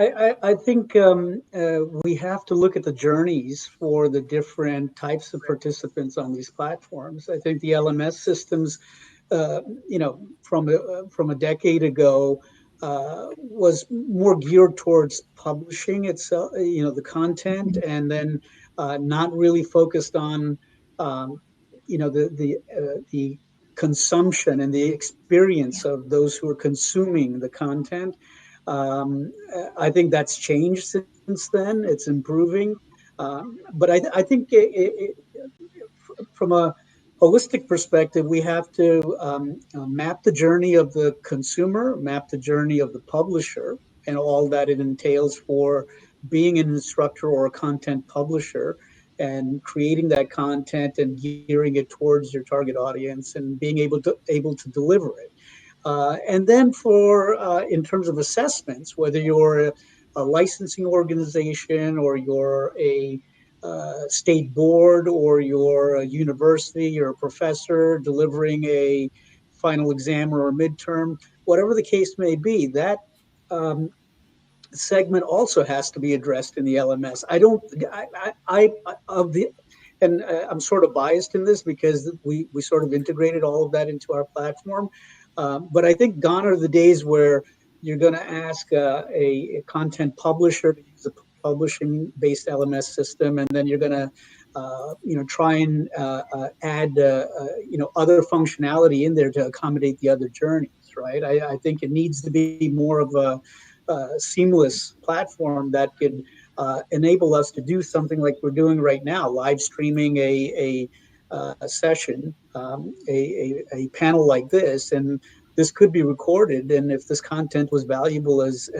I think we have to look at the journeys for the different types of participants on these platforms. I think the LMS systems, from a decade ago, was more geared towards publishing itself, the content, and then not really focused on, the consumption and the experience of those who are consuming the content. I think that's changed since then. It's improving. But I think from a holistic perspective, we have to map the journey of the consumer, map the journey of the publisher, and all that it entails for being an instructor or a content publisher, and creating that content and gearing it towards your target audience and being able to deliver it. And then for in terms of assessments, whether you're a licensing organization or you're a state board or you're a university, you're a professor delivering a final exam or a midterm, whatever the case may be, that um, segment also has to be addressed in the LMS. I don't, I of the, and I'm sort of biased in this because we sort of integrated all of that into our platform. But I think gone are the days where you're going to ask a content publisher to use a publishing based LMS system, and then you're going to try and add other functionality in there to accommodate the other journeys, right? I think it needs to be more of a seamless platform that could enable us to do something like we're doing right now, live streaming a session, a panel like this, and this could be recorded. And if this content was valuable as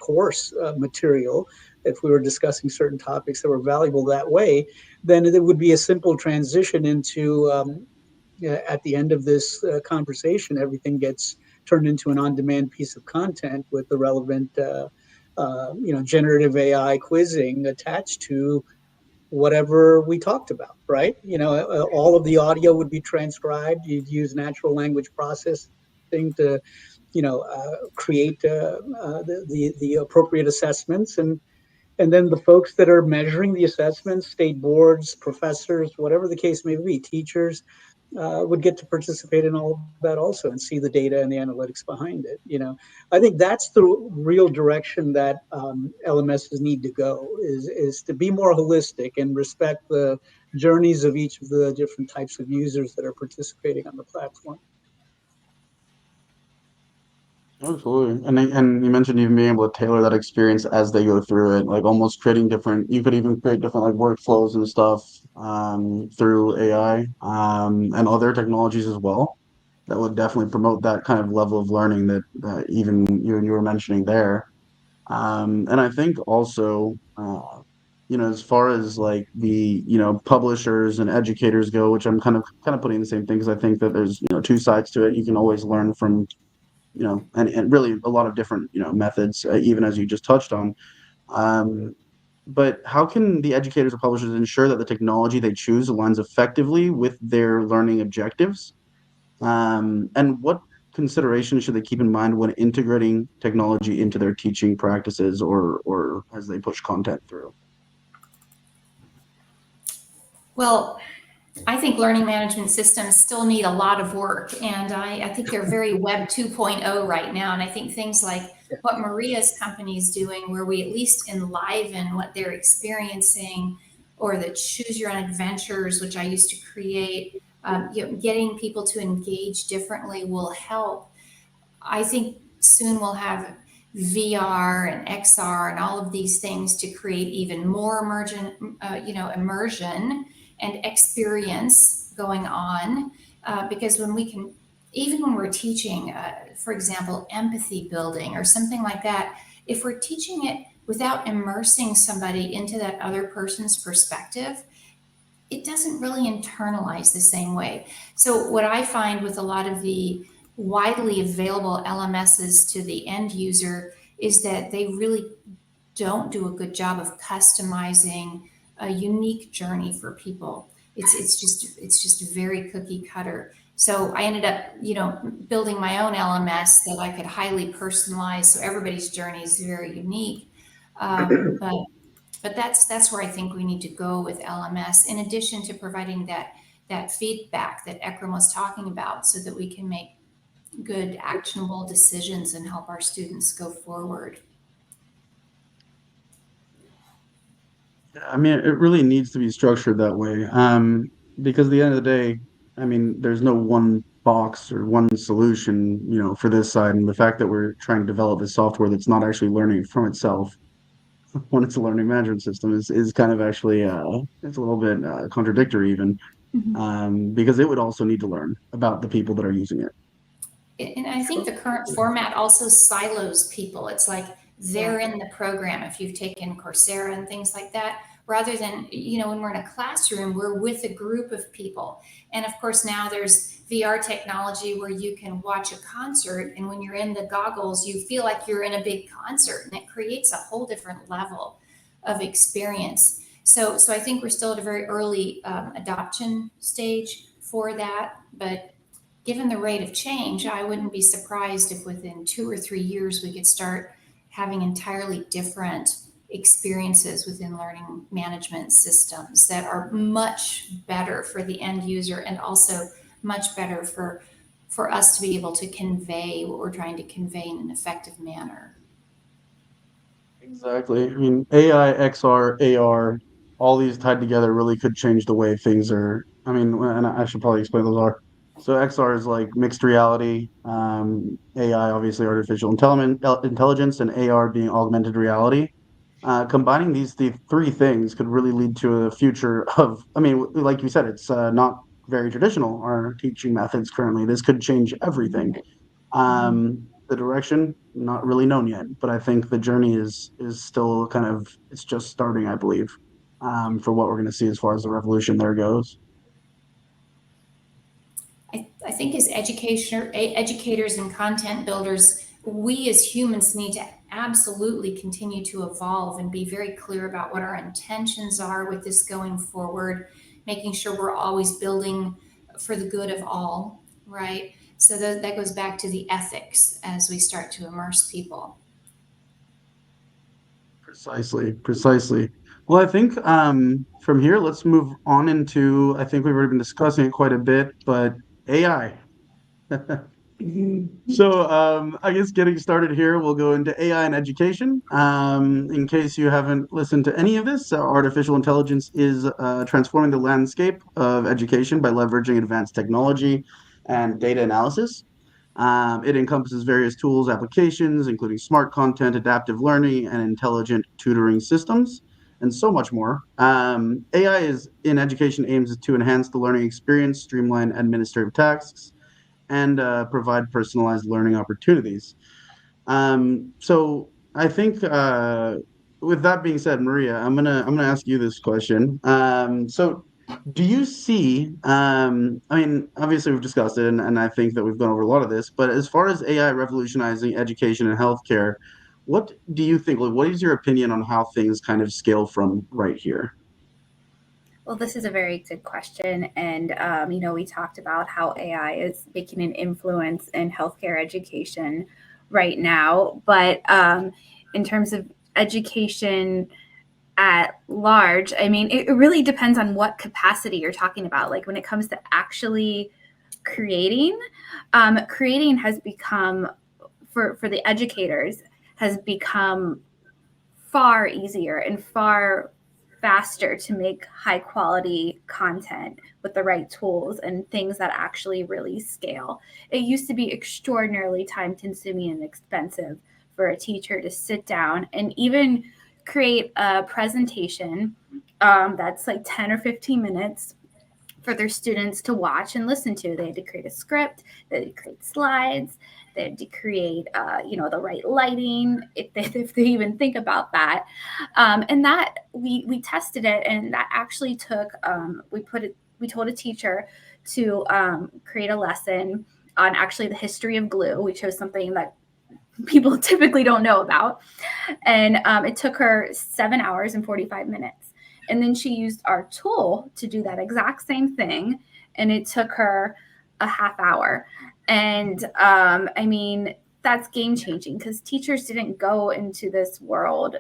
course material, if we were discussing certain topics that were valuable that way, then it would be a simple transition into at the end of this conversation, everything gets turned into an on-demand piece of content with the relevant, generative AI quizzing attached to whatever we talked about, right? All of the audio would be transcribed. You'd use natural language processing to, create the appropriate assessments, and then the folks that are measuring the assessments, state boards, professors, whatever the case may be, teachers, would get to participate in all of that also and see the data and the analytics behind it. I think that's the real direction that LMSs need to go, is to be more holistic and respect the journeys of each of the different types of users that are participating on the platform.
Absolutely. And you mentioned even being able to tailor that experience as they go through it, like almost creating different, you could even create different like workflows and stuff through AI and other technologies as well. That would definitely promote that kind of level of learning that even you were mentioning there. And I think also, as far as like the, publishers and educators go, which I'm kind of putting the same thing because I think that there's, two sides to it. You can always learn from and really a lot of different, methods, even as you just touched on. Um, but how can the educators or publishers ensure that the technology they choose aligns effectively with their learning objectives? And what considerations should they keep in mind when integrating technology into their teaching practices or as they push content through?
Well, I think learning management systems still need a lot of work, and I think they're very Web 2.0 right now. And I think things like what Maria's company is doing, where we at least enliven what they're experiencing, or the Choose Your Own Adventures, which I used to create, getting people to engage differently will help. I think soon we'll have VR and XR and all of these things to create even more immersion and experience going on. Because when we can, even when we're teaching, for example, empathy building or something like that, if we're teaching it without immersing somebody into that other person's perspective, it doesn't really internalize the same way. So, what I find with a lot of the widely available LMSs to the end user is that they really don't do a good job of customizing a unique journey for people. It's just very cookie cutter. So I ended up, building my own LMS that I could highly personalize, so everybody's journey is very unique. But that's where I think we need to go with LMS, in addition to providing that feedback that Ekram was talking about, so that we can make good, actionable decisions and help our students go forward.
I mean, it really needs to be structured that way. Because at the end of the day, I mean, there's no one box or one solution, for this side. And the fact that we're trying to develop this software that's not actually learning from itself when it's a learning management system is kind of actually it's a little bit contradictory even,
Mhm.
because it would also need to learn about the people that are using it.
And I think the current format also silos people. It's like they're in the program if you've taken Coursera and things like that, rather than, when we're in a classroom, we're with a group of people. And of course, now there's VR technology where you can watch a concert, and when you're in the goggles, you feel like you're in a big concert, and it creates a whole different level of experience. So I think we're still at a very early adoption stage for that, but given the rate of change, I wouldn't be surprised if within 2 or 3 years we could start having entirely different experiences within learning management systems that are much better for the end user, and also much better for us to be able to convey what we're trying to convey in an effective manner.
Exactly. I mean, AI, XR, AR, all these tied together really could change the way things are. I mean, and I should probably explain those are. So XR is like mixed reality, AI obviously artificial intelligence, and AR being augmented reality. Combining the three things could really lead to a future of, I mean, like you said, it's not very traditional, our teaching methods currently. This could change everything. The direction, not really known yet, but I think the journey is still kind of, it's just starting, I believe, for what we're going to see as far as the revolution there goes.
I think as educators and content builders, we as humans need to absolutely continue to evolve and be very clear about what our intentions are with this going forward, making sure we're always building for the good of all, right? So that goes back to the ethics as we start to immerse people.
Precisely, precisely. Well, I think from here, let's move on into, I think we've already been discussing it quite a bit, but AI. So, I guess getting started here, we'll go into AI and education. In case you haven't listened to any of this, artificial intelligence is transforming the landscape of education by leveraging advanced technology and data analysis. It encompasses various tools, applications, including smart content, adaptive learning, and intelligent tutoring systems, and so much more. AI is in education aims to enhance the learning experience, streamline administrative tasks, and provide personalized learning opportunities. So I think with that being said, Maria, I'm gonna ask you this question. So do you see, I mean, obviously we've discussed it, and I think that we've gone over a lot of this, but as far as AI revolutionizing education and healthcare, what do you think? Like, what is your opinion on how things kind of scale from right here?
Well, this is a very good question. And, we talked about how AI is making an influence in healthcare education right now. But in terms of education at large, I mean, it really depends on what capacity you're talking about. Like when it comes to actually creating, creating has become, for the educators, has become far easier and far faster to make high quality content with the right tools and things that actually really scale. It used to be extraordinarily time consuming and expensive for a teacher to sit down and even create a presentation that's like 10 or 15 minutes for their students to watch and listen to. They had to create a script, they had to create slides, they had to create, the right lighting, if they even think about that. And that we tested it, and that actually took. We told a teacher to create a lesson on actually the history of glue. We chose something that people typically don't know about, and it took her 7 hours and 45 minutes. And then she used our tool to do that exact same thing. And it took her a half hour. And I mean, that's game changing because teachers didn't go into this world,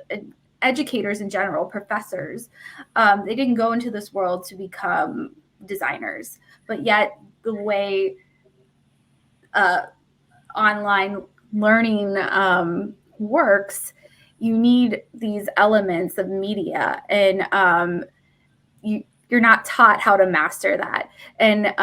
educators in general, professors, they didn't go into this world to become designers. But yet, the way online learning works, you need these elements of media, and you're not taught how to master that. And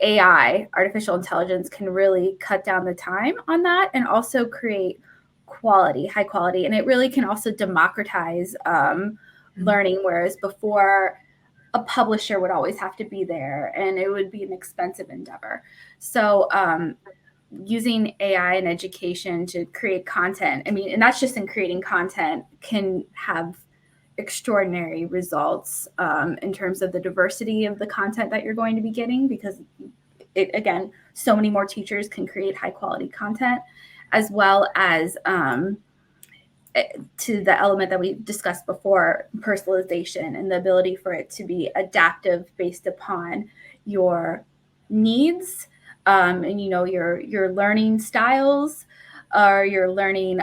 AI, artificial intelligence, can really cut down the time on that and also create quality, high quality. And it really can also democratize learning, whereas before a publisher would always have to be there and it would be an expensive endeavor. So using AI in education to create content, I mean, and that's just in creating content, can have extraordinary results in terms of the diversity of the content that you're going to be getting, because again, so many more teachers can create high quality content, as well as to the element that we discussed before, personalization and the ability for it to be adaptive based upon your needs, and your learning styles, or your learning,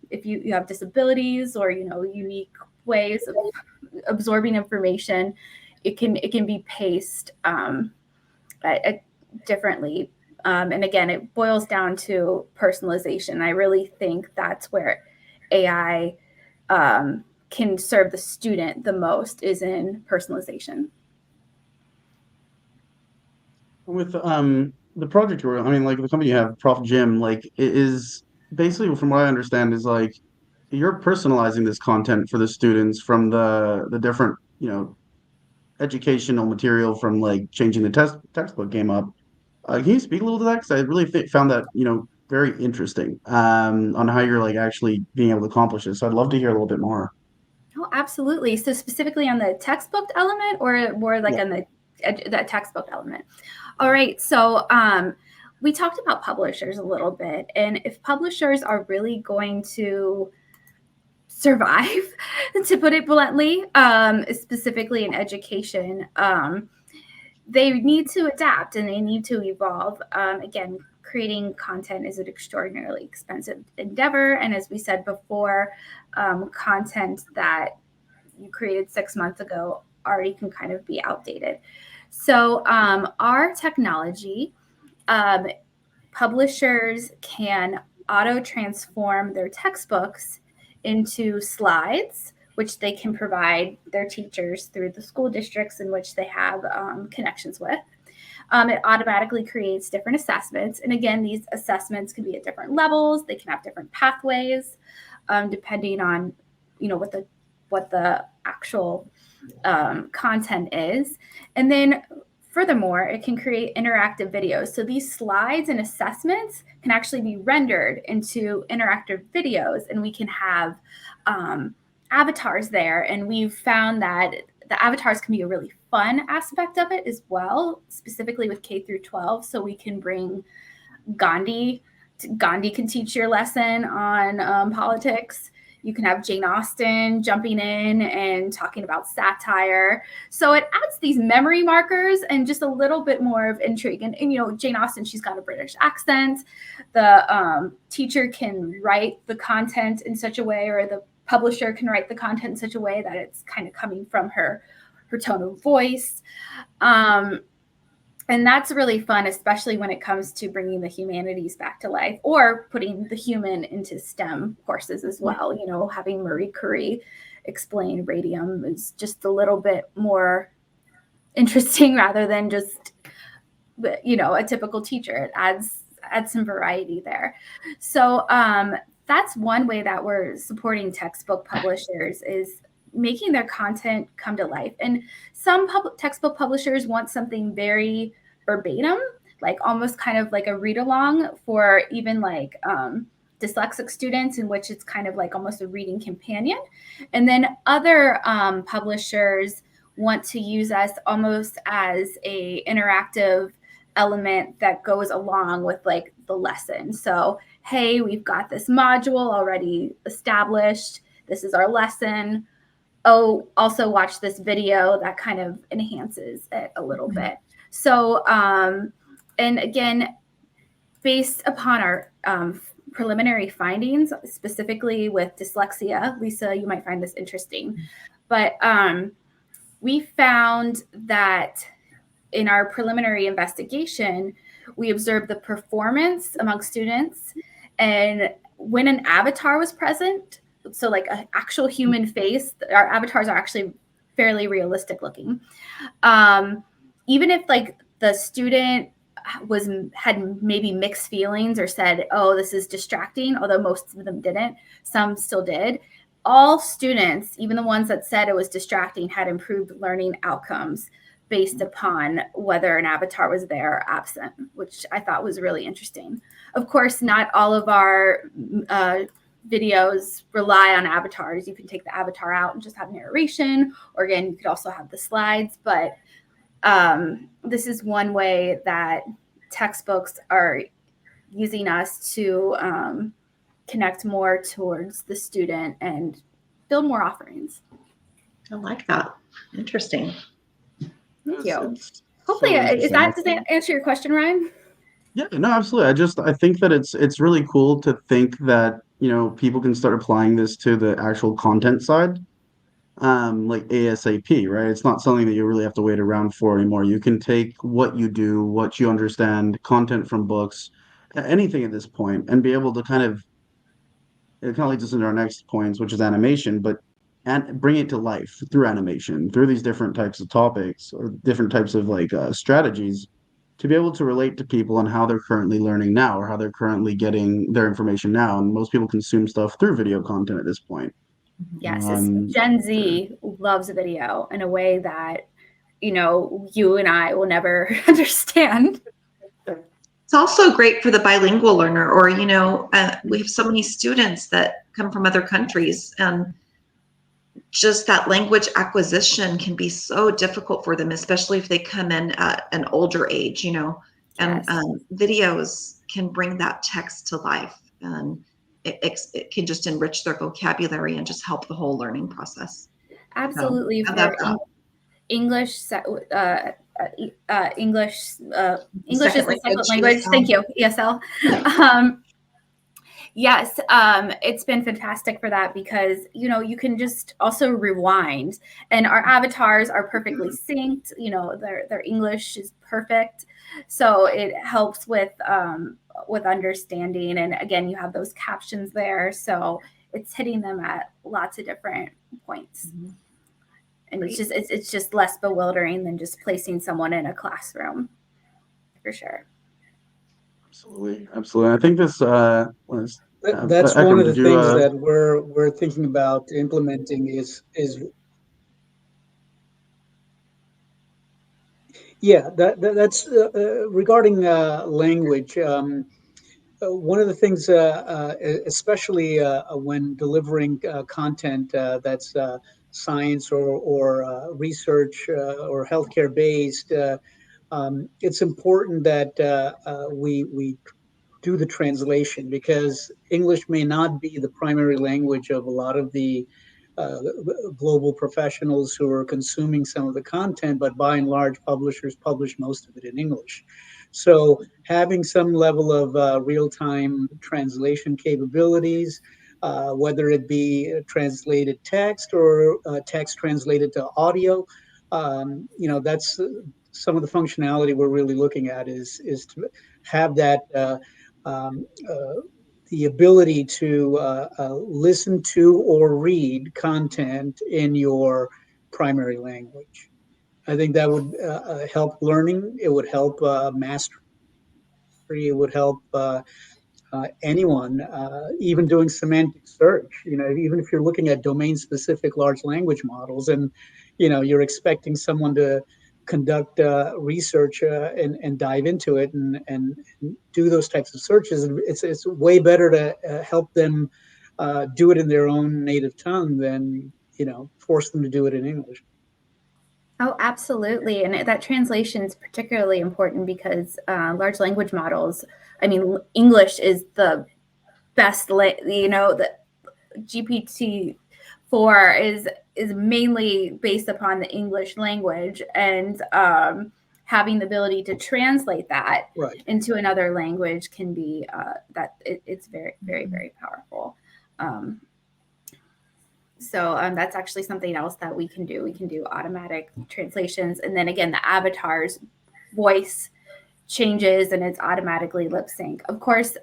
if you have disabilities or unique ways of absorbing information, it can be paced differently. And again, it boils down to personalization. I really think that's where AI can serve the student the most, is in personalization.
With the project you're, I mean, like the company you have, Prof Jim, like it is basically, from what I understand, is like you're personalizing this content for the students from the different, educational material, from like changing the textbook game up. Can you speak a little to that? Because I really found that, very interesting, on how you're like actually being able to accomplish it. So I'd love to hear a little bit more.
Oh, absolutely. So specifically on the textbook element, or more like
Yeah.
on the textbook element? All right. So we talked about publishers a little bit, and if publishers are really going to survive, to put it bluntly, specifically in education, they need to adapt and they need to evolve. Again, creating content is an extraordinarily expensive endeavor. And as we said before, content that you created 6 months ago already can kind of be outdated. So our technology, publishers can auto transform their textbooks into slides, which they can provide their teachers through the school districts in which they have connections with. It automatically creates different assessments. And again, these assessments can be at different levels. They can have different pathways, depending on, what the actual content is. And then furthermore, it can create interactive videos. So these slides and assessments can actually be rendered into interactive videos, and we can have avatars there. And we've found that the avatars can be a really fun aspect of it as well, specifically with K through 12. So we can bring Gandhi. Gandhi can teach your lesson on politics. You can have Jane Austen jumping in and talking about satire. So it adds these memory markers and just a little bit more of intrigue. And Jane Austen, she's got a British accent. The teacher can write the content in such a way, or the publisher can write the content in such a way that it's kind of coming from her tone of voice. And that's really fun, especially when it comes to bringing the humanities back to life, or putting the human into STEM courses as well. Having Marie Curie explain radium is just a little bit more interesting rather than just, a typical teacher. It adds some variety there. So that's one way that we're supporting textbook publishers, is making their content come to life. And some textbook publishers want something very verbatim, like almost kind of like a read along for even like dyslexic students, in which it's kind of like almost a reading companion. And then other publishers want to use us almost as a interactive element that goes along with like the lesson. So, hey, we've got this module already established. This is our lesson. Oh, also watch this video that kind of enhances it a little bit. So, and again, based upon our preliminary findings, specifically with dyslexia, Lisa, you might find this interesting, but we found that in our preliminary investigation, we observed the performance among students, and when an avatar was present, so like an actual human face, our avatars are actually fairly realistic looking. Even if like the student had maybe mixed feelings or said, oh, this is distracting, although most of them didn't, some still did. All students, even the ones that said it was distracting, had improved learning outcomes based upon whether an avatar was there or absent, which I thought was really interesting. Of course, not all of our videos rely on avatars. You can take the avatar out and just have narration, or again, you could also have the slides, but this is one way that textbooks are using us to connect more towards the student and build more offerings.
I like that. Interesting.
Thank you.
It's
Hopefully,
so
does
interesting.
that answer your question, Ryan?
Yeah, no, absolutely. I think that it's really cool to think that, people can start applying this to the actual content side, like ASAP, right? It's not something that you really have to wait around for anymore. You can take what you do, what you understand, content from books, anything at this point, and be able to it kind of leads us into our next points, which is animation, but and bring it to life through animation, through these different types of topics or different types of like strategies, to be able to relate to people on how they're currently learning now or how they're currently getting their information now. And most people consume stuff through video content at this point.
Yes,
Um,
Gen Z loves video in a way that, you and I will never understand.
It's also great for the bilingual learner, or, we have so many students that come from other countries, and just that language acquisition can be so difficult for them, especially if they come in at an older age, and
Yes.
Videos can bring that text to life, and it can just enrich their vocabulary and just help the whole learning process.
Absolutely.
So, I
For
love that.
English, English is a
Second
second
language,
language.
ESL.
Thank you, ESL. Yes, it's been fantastic for that because, you can just also rewind, and our avatars are perfectly synced. Their English is perfect. So it helps with understanding. And again, you have those captions there. So it's hitting them at lots of different points.
Mhm.
And
Great.
it's just less bewildering than just placing someone in a classroom. for sure.
Absolutely. I think this was,
That's one
Ekram,
of the
did you?
things that we're thinking about implementing is yeah, that's regarding language. One of the things, especially when delivering content that's science or research or healthcare based, it's important that we do the translation, because English may not be the primary language of a lot of the uh, global professionals who are consuming some of the content, but by and large, publishers publish most of it in English. So having some level of real-time translation capabilities, whether it be translated text or text translated to audio, that's some of the functionality we're really looking at is to have that um, uh, the ability to listen to or read content in your primary language. I think that would help learning. It would help mastery. It would help anyone, even doing semantic search. Even if you're looking at domain-specific large language models, and you're expecting someone to conduct research and dive into it and do those types of searches, it's way better to help them do it in their own native tongue than force them to do it in English.
Oh, absolutely. And that translation is particularly important because large language models, I mean, English is the best, the GPT-4 is mainly based upon the English language, and having the ability to translate that
Right.
into another language can be it's very, very, very powerful. So that's actually something else that we can do. We can do automatic translations, and then again, the avatar's voice changes and it's automatically lip sync. Of course,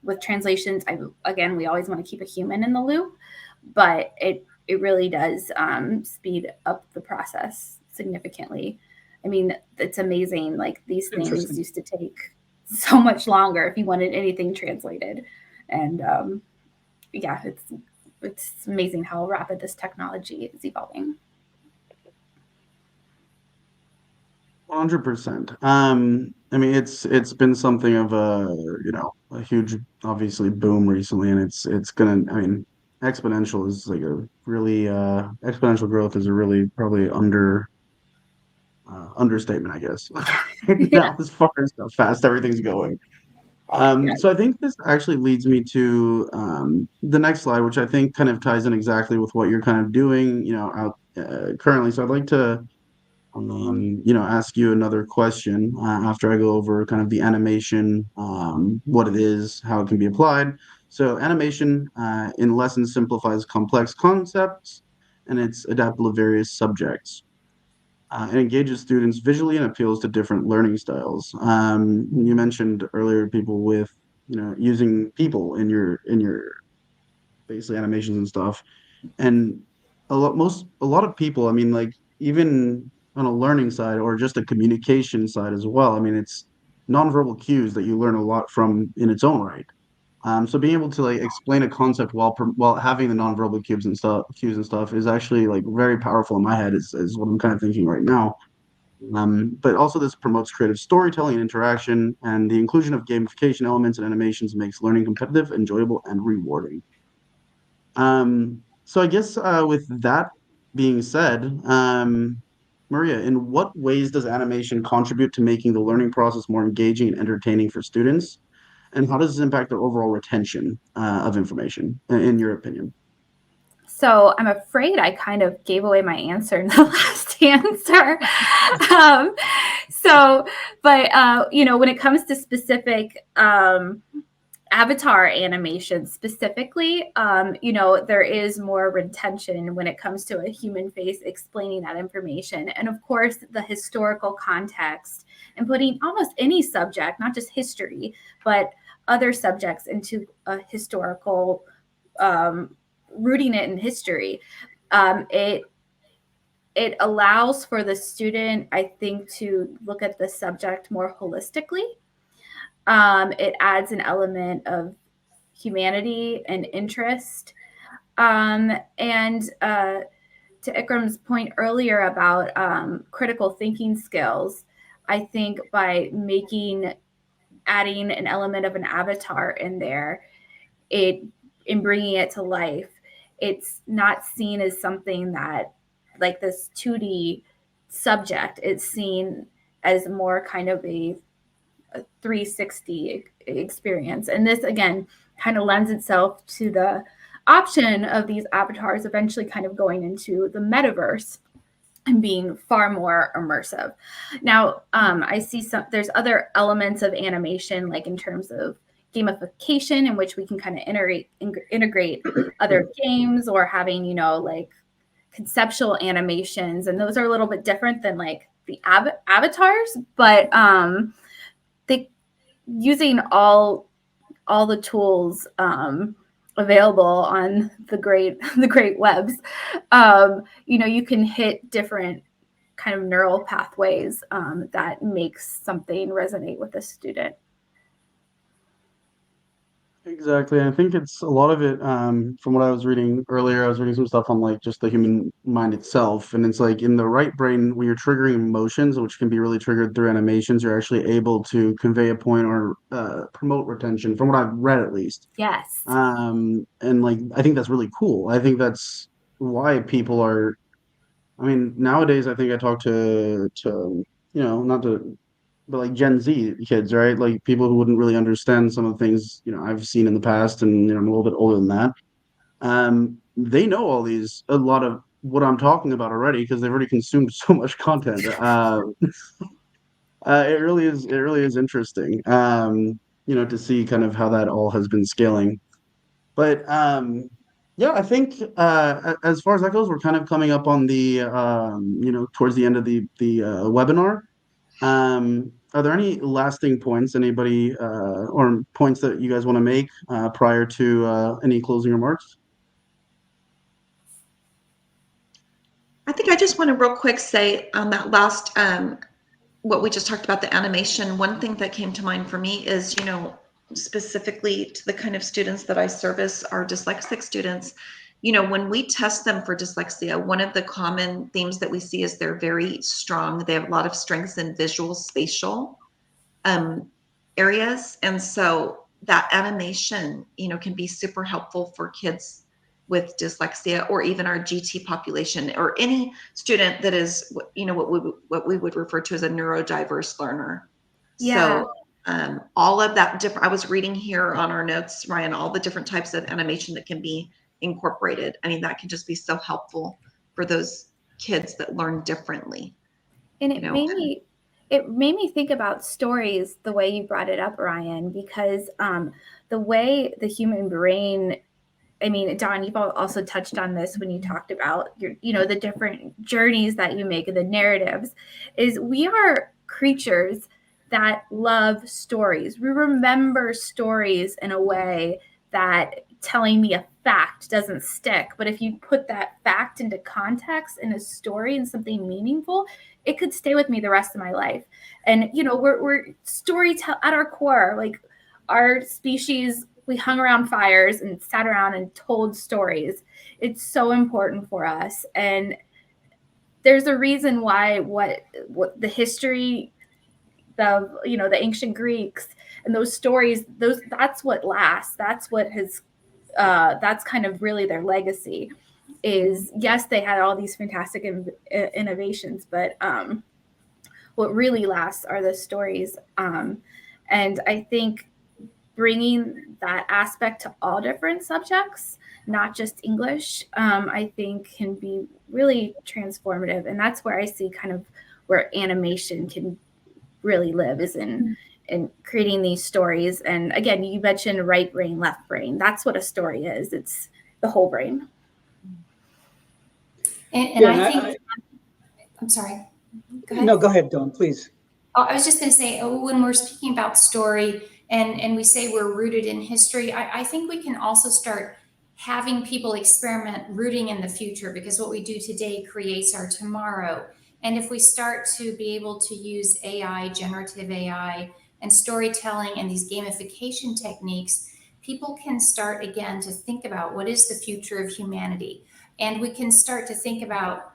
with translations, we always want to keep a human in the loop, but it really does speed up the process significantly. I mean, it's amazing. Like, these things used to take so much longer if you wanted anything translated, and yeah, it's amazing how rapid this technology is evolving.
100%. I mean, it's been something of a huge, obviously, boom recently, and it's gonna. I mean, exponential is like a really exponential growth is a really probably understatement, I guess.
Yeah.
Now, as far as how fast everything's going.
Yeah.
So I think this actually leads me to the next slide, which I think kind of ties in exactly with what you're kind of doing, out currently. So I'd like to ask you another question after I go over kind of the animation, what it is, how it can be applied. So animation in lessons simplifies complex concepts, and it's adaptable to various subjects. It engages students visually and appeals to different learning styles. You mentioned earlier people with, using people in your basically animations and stuff, and a lot of people, I mean, like, even on a learning side or just a communication side as well, I mean, it's nonverbal cues that you learn a lot from in its own right. So being able to like explain a concept while having the nonverbal cues and stuff is actually like very powerful in my head, is what I'm kind of thinking right now. But also this promotes creative storytelling and interaction, and the inclusion of gamification elements and animations makes learning competitive, enjoyable, and rewarding. So I guess with that being said, Maria, in what ways does animation contribute to making the learning process more engaging and entertaining for students? And how does this impact their overall retention of information, in your opinion?
So I'm afraid I kind of gave away my answer in the last answer. um, but when it comes to specific avatar animation specifically, there is more retention when it comes to a human face explaining that information. And of course, the historical context and putting almost any subject, not just history, but other subjects into a historical, rooting it in history. It it allows for the student, I think, to look at the subject more holistically. It adds an element of humanity and interest. And to Ikram's point earlier about critical thinking skills, I think by adding an element of an avatar in there, in bringing it to life, it's not seen as something that, like this 2D subject, it's seen as more kind of a 360 experience. And this, again, kind of lends itself to the option of these avatars eventually kind of going into the metaverse and being far more immersive. Now, I see there's other elements of animation, like in terms of gamification, in which we can kind of integrate other games, or having, like conceptual animations. And those are a little bit different than like the avatars, but they using all the tools available on the great webs, you can hit different kind of neural pathways that makes something resonate with a student.
Exactly. I think it's a lot of it, from what I was reading earlier, I was reading some stuff on like just the human mind itself. And it's like in the right brain, when you're triggering emotions, which can be really triggered through animations, you're actually able to convey a point or promote retention, from what I've read at least.
Yes.
And like I think that's really cool. I think that's why people are, I mean, nowadays I think I talk to not to, but like Gen Z kids, right? Like people who wouldn't really understand some of the things, I've seen in the past, and I'm a little bit older than that. They know a lot of what I'm talking about already, because they've already consumed so much content. It really is interesting, to see kind of how that all has been scaling. But yeah, I think as far as that goes, we're kind of coming up on the towards the end of the webinar. Are there any lasting points, anybody, or points that you guys want to make prior to any closing remarks?
I think I just want to real quick say on that last, what we just talked about, the animation, one thing that came to mind for me is, specifically to the kind of students that I service, are dyslexic students. When we test them for dyslexia, one of the common themes that we see is they're very strong. They have a lot of strengths in visual, spatial areas. And so that animation, can be super helpful for kids with dyslexia, or even our GT population, or any student that is, what we would refer to as a neurodiverse learner.
Yeah.
So all of that different, I was reading here on our notes, Ryan, all the different types of animation that can be incorporated. I mean, that can just be so helpful for those kids that learn differently.
And it made me think about stories, the way you brought it up, Ryan, because the way the human brain, I mean, Don, you've also touched on this when you talked about the different journeys that you make and the narratives, is we are creatures that love stories. We remember stories in a way that telling me a fact doesn't stick. But if you put that fact into context in a story and something meaningful, it could stay with me the rest of my life. And, we're storytell at our core. Like, our species, we hung around fires and sat around and told stories. It's so important for us. And there's a reason why what the history of, the ancient Greeks and those stories, that's what lasts. That's what has, that's kind of really their legacy is. Yes, they had all these fantastic innovations, but what really lasts are the stories. And I think bringing that aspect to all different subjects, not just English, I think can be really transformative. And that's where I see kind of where animation can really live, is in creating these stories. And again, you mentioned right brain, left brain. That's what a story is. It's the whole brain.
And I think, I'm sorry.
Go ahead. No, go ahead, Dawn, please.
Oh, I was just going to say, when we're speaking about story and we say we're rooted in history, I think we can also start having people experiment, rooting in the future, because what we do today creates our tomorrow. And if we start to be able to use AI, generative AI, and storytelling and these gamification techniques, people can start again to think about what is the future of humanity. And we can start to think about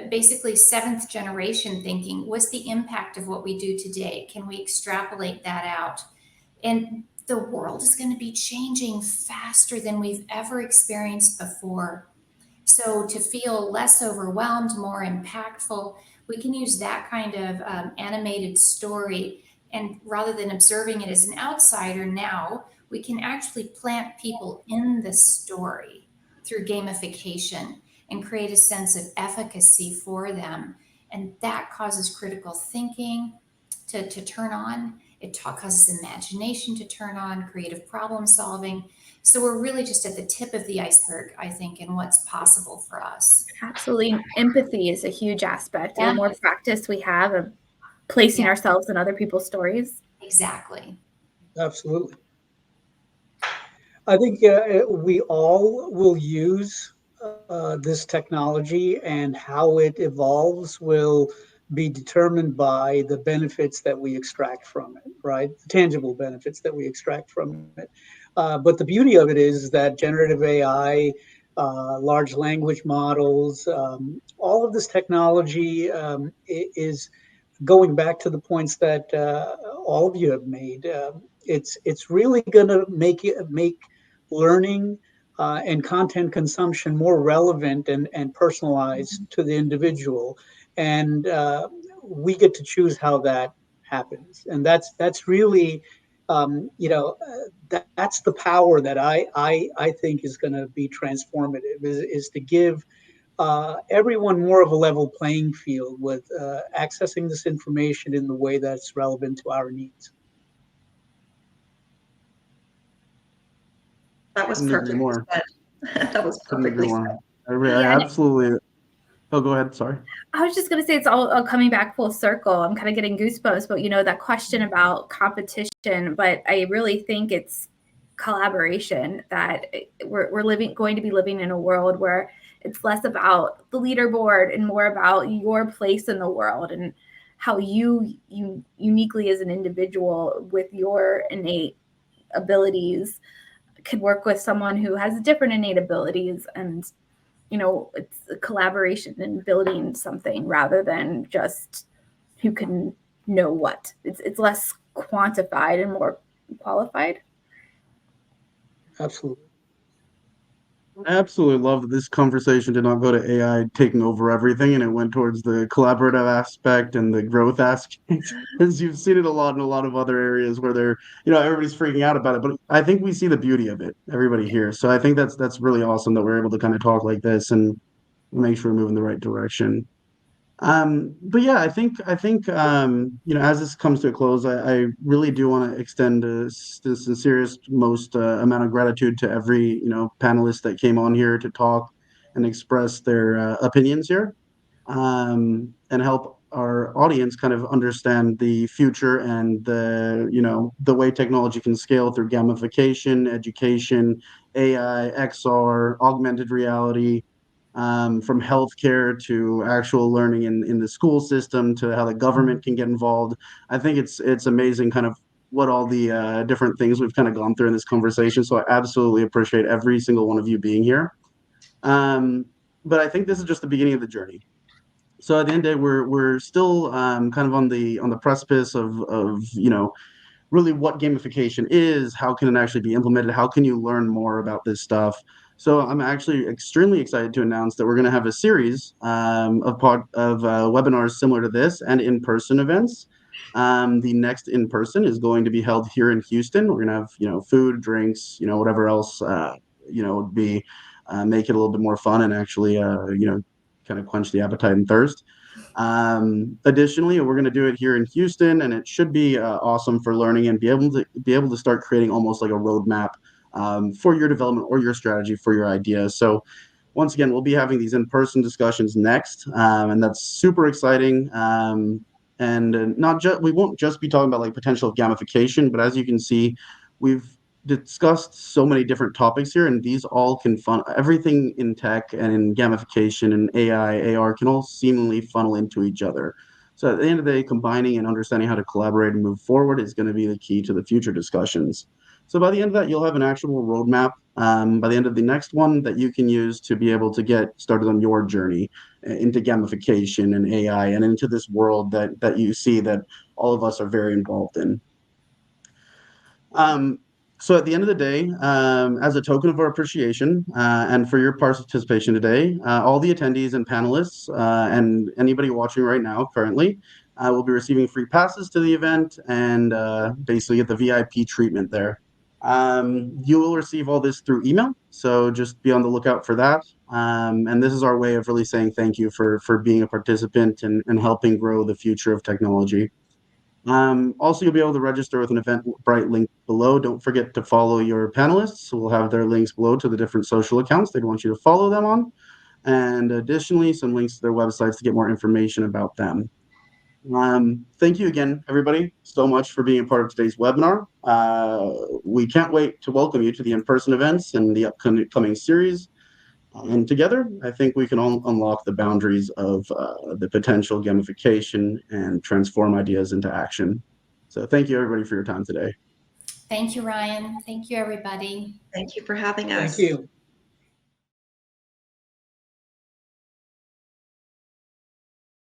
basically seventh generation thinking. What's the impact of what we do today? Can we extrapolate that out? And the world is going to be changing faster than we've ever experienced before. So to feel less overwhelmed, more impactful, we can use that kind of animated story. And rather than observing it as an outsider now, we can actually plant people in the story through gamification and create a sense of efficacy for them. And that causes critical thinking to turn on. It causes imagination to turn on, creative problem solving. So we're really just at the tip of the iceberg, I think, in what's possible for us.
Absolutely. Empathy is a huge aspect.
Yeah.
The more practice we have of placing ourselves in other people's stories.
Exactly.
Absolutely. I think we all will use this technology, and how it evolves will be determined by the benefits that we extract from it, right? The tangible benefits that we extract from it. But the beauty of it is that generative AI, large language models, all of this technology is going back to the points that all of you have made. It's really going to make learning and content consumption more relevant and personalized to the individual, and we get to choose how that happens, and that's really that's the power that I think is going to be transformative, is to give everyone more of a level playing field with accessing this information in the way that's relevant to our needs.
That was
Couldn't agree
perfectly
more.
said. That was
Couldn't agree
perfectly said.
more. I
Yeah,
absolutely. Oh, go ahead. Sorry.
I was just going to say it's all coming back full circle. I'm kind of getting goosebumps, but that question about competition, but I really think it's collaboration, that we're going to be living in a world where it's less about the leaderboard and more about your place in the world and how you uniquely as an individual with your innate abilities could work with someone who has different innate abilities, and it's a collaboration and building something rather than just who can know what. It's less quantified and more qualified.
Absolutely.
I absolutely love that this conversation did not go to AI taking over everything, and it went towards the collaborative aspect and the growth aspect. As you've seen it a lot in a lot of other areas where everybody's freaking out about it. But I think we see the beauty of it, everybody here. So I think that's really awesome that we're able to kind of talk like this and make sure we're moving the right direction. But yeah, I think as this comes to a close, I really do want to extend the sincerest, most amount of gratitude to every panelist that came on here to talk and express their opinions here, and help our audience kind of understand the future and the way technology can scale through gamification, education, AI, XR, augmented reality, from healthcare to actual learning in the school system to how the government can get involved. I think it's amazing kind of what all the different things we've kind of gone through in this conversation. So I absolutely appreciate every single one of you being here. But I think this is just the beginning of the journey. So at the end of the day, we're still kind of on the precipice of really what gamification is, how can it actually be implemented, how can you learn more about this stuff. So I'm actually extremely excited to announce that we're going to have a series of webinars similar to this and in-person events. The next in-person is going to be held here in Houston. We're going to have food, drinks, whatever else would be make it a little bit more fun and actually kind of quench the appetite and thirst. Additionally, we're going to do it here in Houston, and it should be awesome for learning and be able to start creating almost like a roadmap for your development or your strategy for your ideas. So once again, we'll be having these in-person discussions next, and that's super exciting. And not just we won't just be talking about like potential gamification, but as you can see, we've discussed so many different topics here, and these all can everything in tech and in gamification and AI, AR can all seemingly funnel into each other. So at the end of the day, combining and understanding how to collaborate and move forward is going to be the key to the future discussions. So by the end of that, you'll have an actual roadmap by the end of the next one that you can use to be able to get started on your journey into gamification and AI and into this world that you see that all of us are very involved in. So at the end of the day, as a token of our appreciation and for your participation today, all the attendees and panelists and anybody watching right now currently will be receiving free passes to the event and basically get the VIP treatment there. You will receive all this through email, so just be on the lookout for that. And this is our way of really saying thank you for being a participant and helping grow the future of technology. Also, you'll be able to register with an Eventbrite link below. Don't forget to follow your panelists. We'll have their links below to the different social accounts they'd want you to follow them on. And additionally, some links to their websites to get more information about them. Thank you again, everybody, so much for being a part of today's webinar. We can't wait to welcome you to the in-person events and the upcoming series. And together, I think we can all unlock the boundaries of the potential gamification and transform ideas into action. So thank you, everybody, for your time today.
Thank you, Ryan. Thank you, everybody.
Thank you for having us.
Thank you.